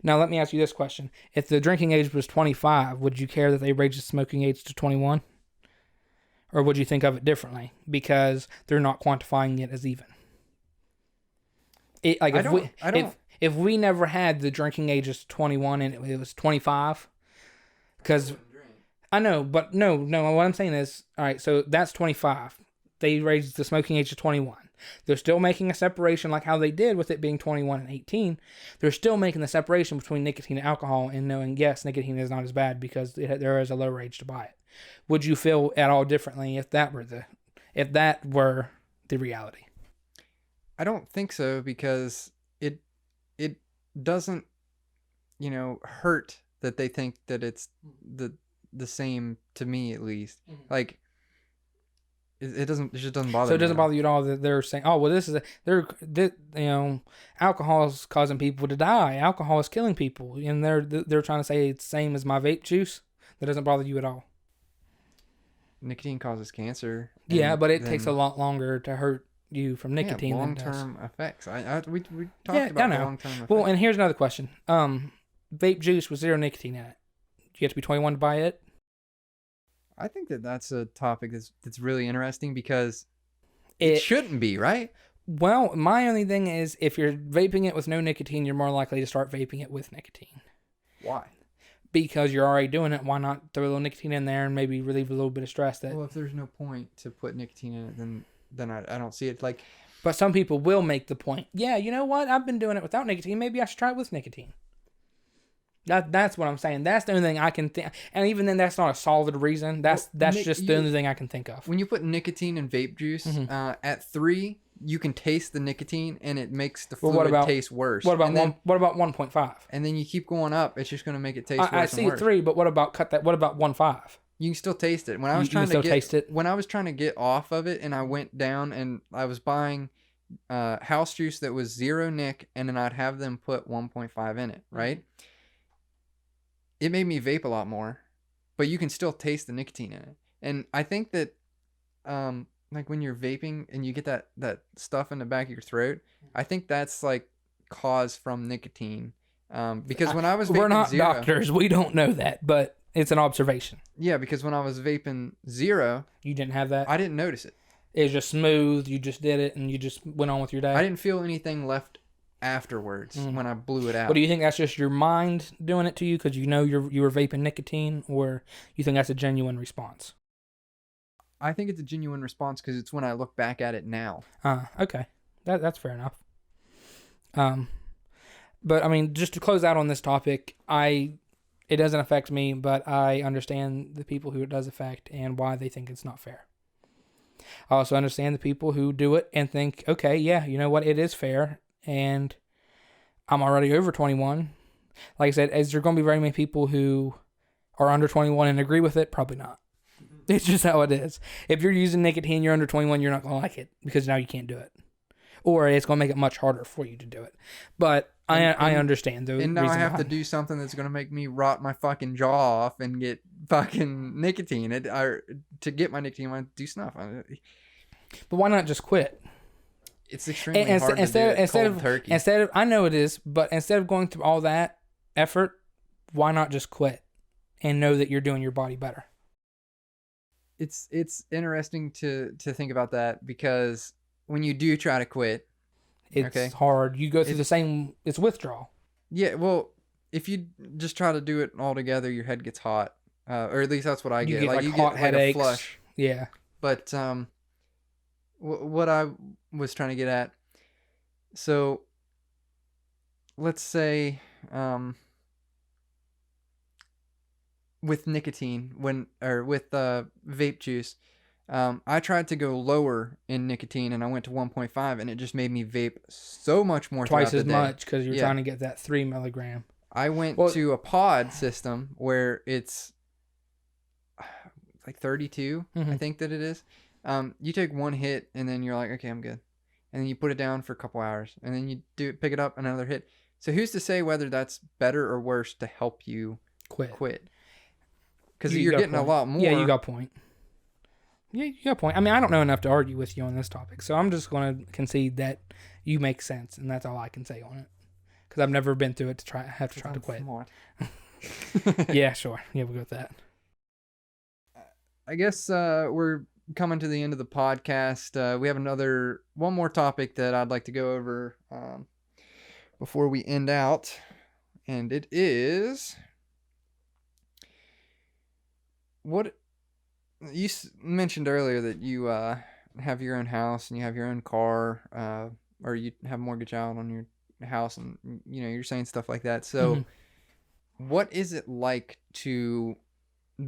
Now let me ask you this question: if the drinking age was 25, would you care that they raised the smoking age to 21, or would you think of it differently because they're not quantifying it as even? If we never had the drinking age as 21 and it was 25, because I know, but no. What I'm saying is, all right. So that's 25. They raised the smoking age to 21. They're still making a separation like how they did with it being 21 and 18. They're still making the separation between nicotine and alcohol and knowing, yes, nicotine is not as bad because there is a lower age to buy it. Would you feel at all differently if that were the reality?
I don't think so, because it doesn't, you know, hurt that they think that it's the same, to me at least. Mm-hmm. Like it just doesn't bother me.
So it doesn't bother you at all that they're saying, oh well, alcohol is causing people to die, alcohol is killing people, and they're trying to say it's the same as my vape juice. That doesn't bother you at all.
Nicotine causes cancer.
Yeah, but it takes a lot longer to hurt you from nicotine.
Yeah, long-term effects. We talked about long-term effects.
Well, and here's another question. Vape juice with zero nicotine in it. Do you have to be 21 to buy it?
I think that's a topic that's really interesting, because it shouldn't be, right?
Well, my only thing is, if you're vaping it with no nicotine, you're more likely to start vaping it with nicotine.
Why?
Because you're already doing it. Why not throw a little nicotine in there and maybe relieve a little bit of stress?
Well, if there's no point to put nicotine in it, then I don't see it. Like,
but some people will make the point. Yeah, you know what? I've been doing it without nicotine. Maybe I should try it with nicotine. That's what I'm saying. That's the only thing I can think. And even then, that's not a solid reason. That's just the only thing I can think of.
When you put nicotine in vape juice, at 3, you can taste the nicotine, and it makes the fluid taste worse.
What about 1.5?
And then you keep going up. It's just going to make it taste worse.
I see 3, but what about cut that? What about 1.5?
You can still taste it. When I was trying to get off of it, and I went down and I was buying house juice that was 0 nic, and then I'd have them put 1.5 in it, right? It made me vape a lot more, but you can still taste the nicotine in it. And I think that, like when you're vaping and you get that stuff in the back of your throat, I think that's like caused from nicotine. Because when I was vaping,
we're not
zero,
doctors, we don't know that, but it's an observation.
Yeah, because when I was vaping 0,
you didn't have that.
I didn't notice it.
It was just smooth. You just did it, and you just went on with your day.
I didn't feel anything left afterwards when I blew it out.
But do you think that's just your mind doing it to you because you know you were vaping nicotine, or you think that's a genuine response?
I think it's a genuine response because it's when I look back at it now.
Okay, that's fair enough. But I mean, just to close out on this topic, it doesn't affect me, but I understand the people who it does affect and why they think it's not fair. I also understand the people who do it and think, okay, yeah, you know what, it is fair. And I'm already over 21. Like I said, is there going to be very many people who are under 21 and agree with it? Probably not. It's just how it is. If you're using nicotine, you're under 21, you're not going to like it because now you can't do it. Or it's going to make it much harder for you to do it. But I understand those.
And now I have to do something that's going to make me rot my fucking jaw off and get fucking nicotine. To get my nicotine, I do snuff.
But why not just quit?
It's extremely hard to do cold turkey.
Instead of, I know it is, but instead of going through all that effort, why not just quit and know that you're doing your body better?
It's interesting to think about that, because when you do try to quit,
it's hard. You go through it's withdrawal.
Yeah, well, if you just try to do it all together, your head gets hot or at least that's what I
You
get.
get like
you
hot
get
headaches.
like a flush.
Yeah.
But what I was trying to get at. So let's say with nicotine with vape juice. I tried to go lower in nicotine and I went to 1.5 and it just made me vape so much more
Twice
throughout
as
the day.
much because you're trying to get that 3 milligram.
I went to a pod system where it's like 32, I think that it is. You take one hit and then you're like, okay, I'm good. And then you put it down for a couple hours and then you pick it up, another hit. So who's to say whether that's better or worse to help you quit? Because you're getting a lot more.
Yeah, you got a point. Yeah, you got a point. I mean, I don't know enough to argue with you on this topic, so I'm just going to concede that you make sense, and that's all I can say on it. Because I've never been through it to have to try to quit. Yeah, sure. Yeah, we'll go with that.
I guess we're coming to the end of the podcast. We have one more topic that I'd like to go over before we end out, and it is what you mentioned earlier, that you have your own house and you have your own car, or you have mortgage out on your house, and you're saying stuff like that. So what is it like to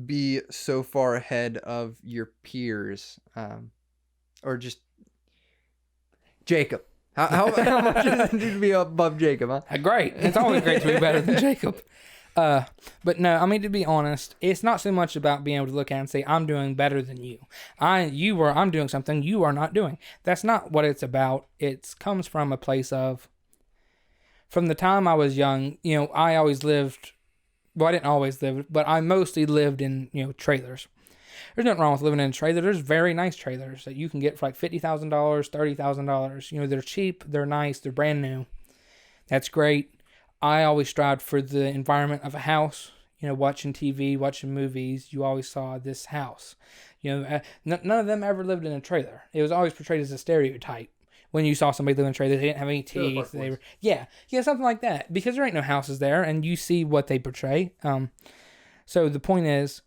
be so far ahead of your peers, or just Jacob? How much is it to be above Jacob, huh?
Great. It's always great to be better than Jacob. But no, I mean, to be honest, it's not so much about being able to look at and say, I'm doing better than you. I'm doing something you are not doing. That's not what it's about. It comes from a place of, from the time I was young, I always lived, well, I didn't always live, but I mostly lived in, trailers. There's nothing wrong with living in a trailer. There's very nice trailers that you can get for like $50,000, $30,000. They're cheap, they're nice, they're brand new. That's great. I always strived for the environment of a house. Watching TV, watching movies, you always saw this house. None of them ever lived in a trailer. It was always portrayed as a stereotype. When you saw somebody live in a trailer, they didn't have any teeth. They were, yeah, something like that. Because there ain't no houses there, and you see what they portray. So the point is,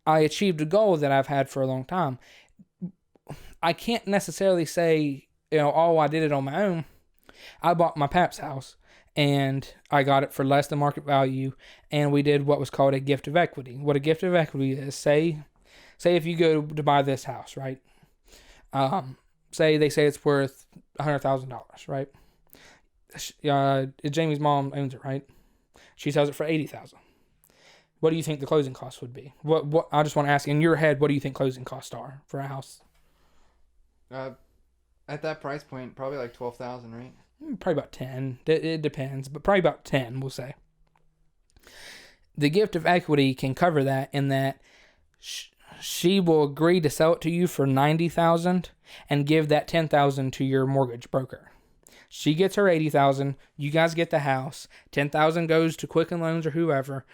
I achieved a goal that I've had for a long time. I can't necessarily say, oh, I did it on my own. I bought my pap's house, and I got it for less than market value, and we did what was called a gift of equity. What a gift of equity is, say if you go to buy this house, right? Say it's worth $100,000, right? Jamie's mom owns it, right? She sells it for $80,000. What do you think the closing costs would be? What I just want to ask, in your head, what do you think closing costs are for a house?
At that price point, probably like $12,000, right?
Probably about 10. It depends, but probably about 10, we'll say. The gift of equity can cover that, in that she will agree to sell it to you for $90,000 and give that $10,000 to your mortgage broker. She gets her $80,000. You guys get the house. $10,000 goes to Quicken Loans or whoever,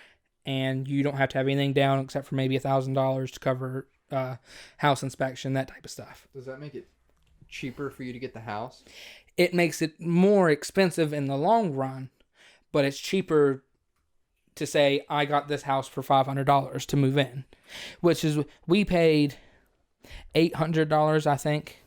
and you don't have to have anything down except for maybe $1,000 to cover house inspection, that type of stuff.
Does that make it cheaper for you to get the house?
It makes it more expensive in the long run, but it's cheaper to say, I got this house for $500 to move in, which is, we paid $800, I think,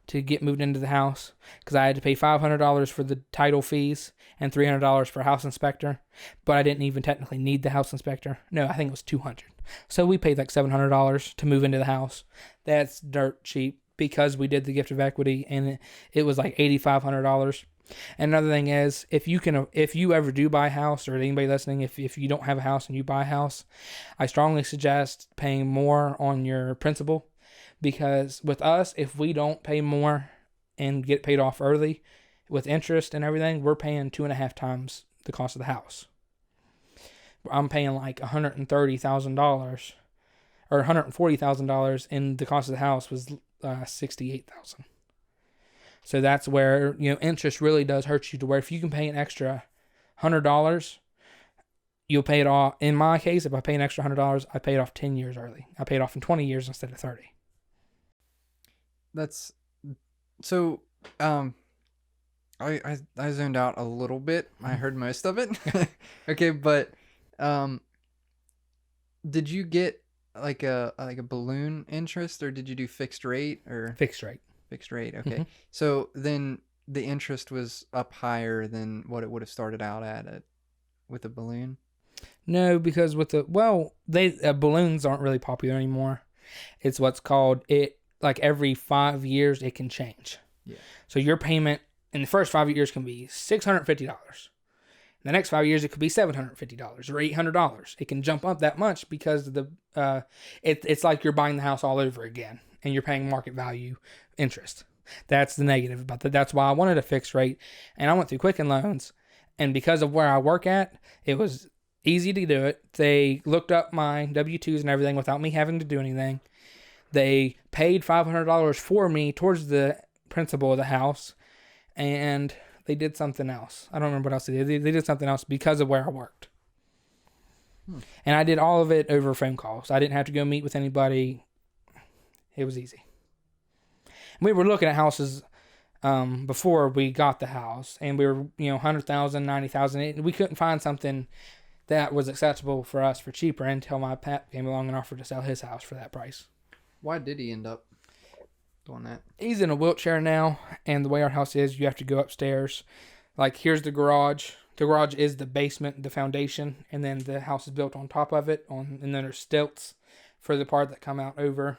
to get moved into the house, because I had to pay $500 for the title fees and $300 for house inspector, but I didn't even technically need the house inspector. No, I think it was $200. So we paid like $700 to move into the house. That's dirt cheap, because we did the gift of equity, and it was like $8,500. And another thing is, if you ever do buy a house, or anybody listening, if you don't have a house and you buy a house, I strongly suggest paying more on your principal, because with us, if we don't pay more and get paid off early with interest and everything, we're paying 2.5 times the cost of the house. I'm paying like $130,000 or $140,000, and the cost of the house was $68,000. So that's where, interest really does hurt you, to where if you can pay an extra $100, you'll pay it off. In my case, if I pay an extra $100, I pay it off 10 years early. I pay it off in 20 years instead of 30.
That's so. I zoned out a little bit. I heard most of it. Okay, but Did you get like a balloon interest, or did you do fixed rate or
Fixed rate.
fixed rate? Okay.
Mhm.
So then the interest was up higher than what it would have started out at with a balloon.
No, because with they balloons aren't really popular anymore. It's what's called it. Like every 5 years, it can change.
Yeah.
So your payment in the first 5 years can be $650. In the next 5 years, it could be $750 or $800. It can jump up that much because it's like you're buying the house all over again and you're paying market value interest. That's the negative about that. That's why I wanted a fixed rate, and I went through Quicken Loans, and because of where I work at, it was easy to do it. They looked up my W-2s and everything without me having to do anything. They paid $500 for me towards the principal of the house, and they did something else. I don't remember what else they did. They did something else because of where I worked. And I did all of it over phone calls. I didn't have to go meet with anybody. It was easy. We were looking at houses before we got the house, and we were, $100,000, $90,000. We couldn't find something that was acceptable for us for cheaper until my pap came along and offered to sell his house for that price.
Why did he end up doing that?
He's in a wheelchair now, and the way our house is, you have to go upstairs. Like, here's the garage. The garage is the basement, the foundation, and then the house is built on top of it, and then there's stilts for the part that come out over.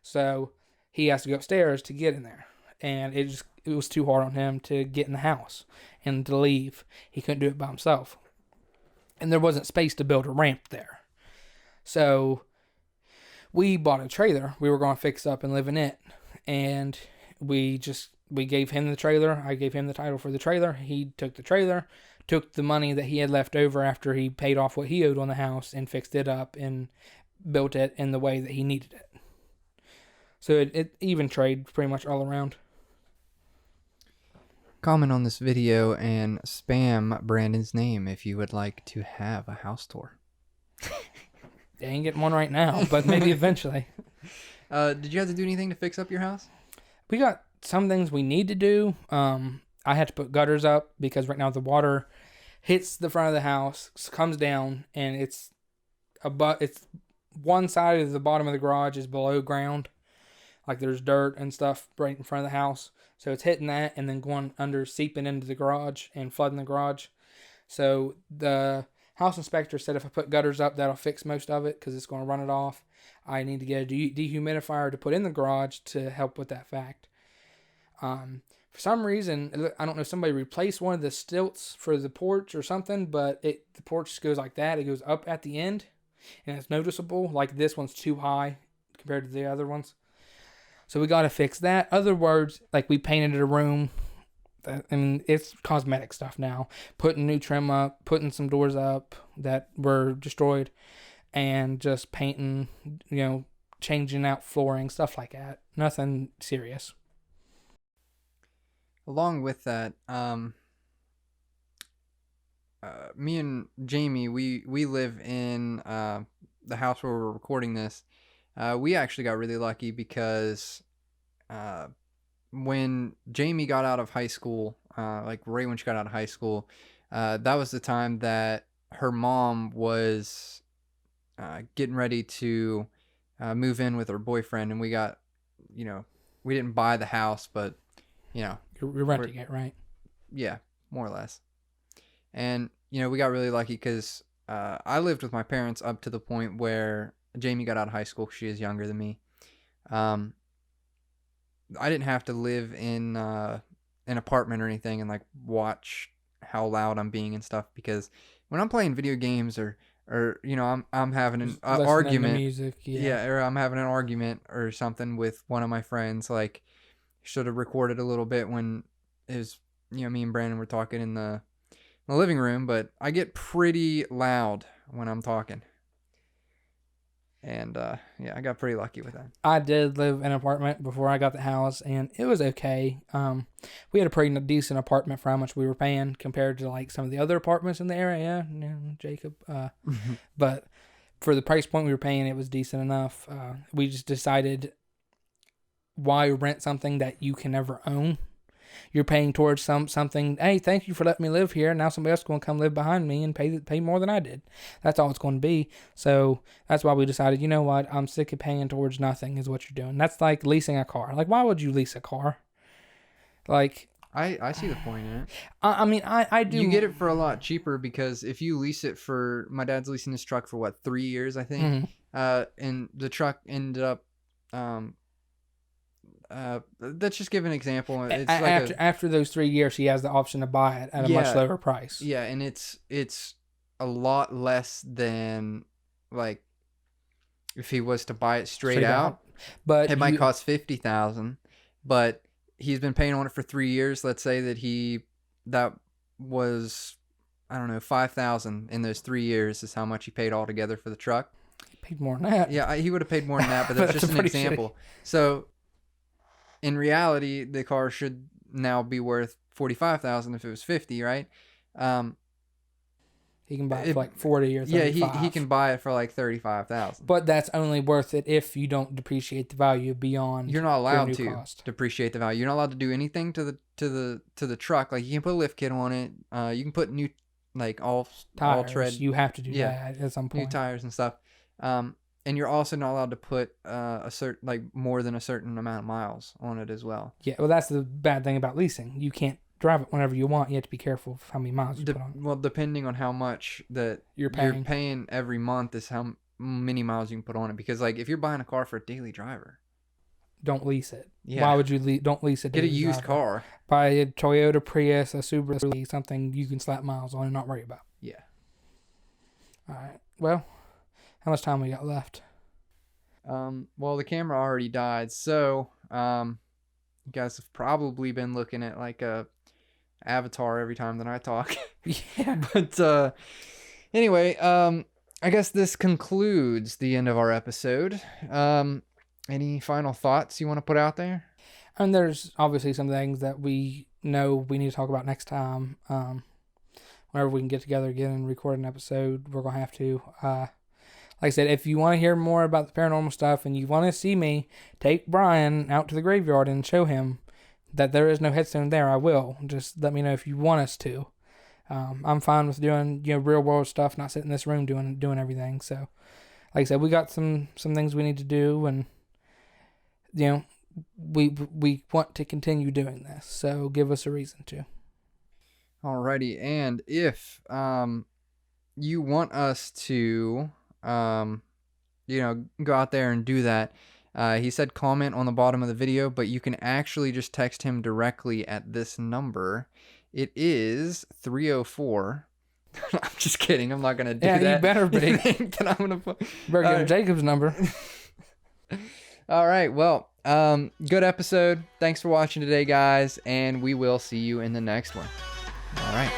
So he has to go upstairs to get in there, and it was too hard on him to get in the house and to leave. He couldn't do it by himself, and there wasn't space to build a ramp there. So we bought a trailer. We were going to fix up and live in it, and we gave him the trailer. I gave him the title for the trailer. He took the trailer, took the money that he had left over after he paid off what he owed on the house, and fixed it up and built it in the way that he needed it. So it even trade pretty much all around.
Comment on this video and spam Brandon's name if you would like to have a house tour.
They ain't getting one right now, but maybe eventually.
Did you have to do anything to fix up your house?
We got some things we need to do. I had to put gutters up because right now the water hits the front of the house, comes down, and it's one side of the bottom of the garage is below ground. Like there's dirt and stuff right in front of the house. So it's hitting that and then going under, seeping into the garage and flooding the garage. So the house inspector said if I put gutters up, that'll fix most of it because it's going to run it off. I need to get a dehumidifier to put in the garage to help with that fact. For some reason, I don't know, somebody replaced one of the stilts for the porch or something, but the porch goes like that. It goes up at the end, and it's noticeable. Like this one's too high compared to the other ones. So we got to fix that. Other words, like we painted a room. It's cosmetic stuff now. Putting new trim up, putting some doors up that were destroyed, and just painting, changing out flooring, stuff like that. Nothing serious.
Along with that, me and Jamie, we live in the house where we're recording this. We actually got really lucky because when Jamie got out of high school, like right when she got out of high school, that was the time that her mom was getting ready to move in with her boyfriend, and we got, we didn't buy the house, but you're
renting it, right?
Yeah, more or less. And we got really lucky because I lived with my parents up to the point where Jamie got out of high school. She is younger than me. I didn't have to live in an apartment or anything and like watch how loud I'm being and stuff, because when I'm playing video games or I'm having an argument,
music,
or I'm having an argument or something with one of my friends, like should have recorded a little bit when it was me and Brandon were talking in the living room, but I get pretty loud when I'm talking. And I got pretty lucky with that.
I did live in an apartment before I got the house, and it was okay. We had a pretty decent apartment for how much we were paying compared to like some of the other apartments in the area. Jacob. But for the price point we were paying, it was decent enough. We just decided, why rent something that you can never own? You're paying towards something. Hey, thank you for letting me live here. Now somebody else is going to come live behind me and pay more than I did. That's all it's going to be. So that's why we decided, you know what? I'm sick of paying towards nothing is what you're doing. That's like leasing a car. Like, why would you lease a car? Like,
I see the point in it.
I mean, I do.
You get it for a lot cheaper because if you lease it for, my dad's leasing his truck for what, 3 years, I think. And the truck ended up, let's just give an example. It's
after those 3 years, he has the option to buy it at a much lower price.
Yeah, and it's a lot less than like if he was to buy it straight out.
But
it might cost $50,000, but he's been paying on it for 3 years. Let's say that was, I don't know, $5,000 in those 3 years is how much he paid altogether for the truck.
He paid more than that.
Yeah, he would have paid more than that, but that's just an example.
Shitty.
So in reality, the car should now be worth $45,000 if it was $50,000, right?
He can buy it for like $40,000 or $35,000.
Yeah, he can buy it for like $35,000.
But that's only worth it if you don't depreciate the value beyond.
You're not allowed to
cost.
depreciate the value. You're not allowed to do anything to the truck. Like you can put a lift kit on it. You can put new all
tires.
All tread.
You have to do that at some point.
New tires and stuff. And you're also not allowed to put more than a certain amount of miles on it as well.
Yeah, well, that's the bad thing about leasing. You can't drive it whenever you want. You have to be careful of how many miles you put on it.
Well, depending on how much that you're paying every month is how many miles you can put on it. Because like if you're buying a car for a daily driver,
don't lease it.
Yeah.
Why would you don't lease it?
Get a used car.
Buy a Toyota Prius, a Subaru, something you can slap miles on and not worry about.
Yeah.
All right. Well, how much time we got left?
Well, the camera already died, so you guys have probably been looking at like a avatar every time that I talk.
Yeah.
But anyway, I guess this concludes the end of our episode. Any final thoughts you want to put out there?
And there's obviously some things that we know we need to talk about next time. Whenever we can get together again and record an episode, we're going to have to. Like I said, if you want to hear more about the paranormal stuff and you want to see me take Brian out to the graveyard and show him that there is no headstone there, I will. Just let me know if you want us to. I'm fine with doing real world stuff, not sitting in this room doing everything. So, like I said, we got some things we need to do, and we want to continue doing this. So give us a reason to.
Alrighty, and if you want us to go out there and do that, he said comment on the bottom of the video, but you can actually just text him directly at this number. It is 304. I'm just kidding. I'm not gonna do that.
Yeah, you better be.
That I'm gonna put.
Better get Jacob's number.
All right. Well, good episode. Thanks for watching today, guys, and we will see you in the next one. All right.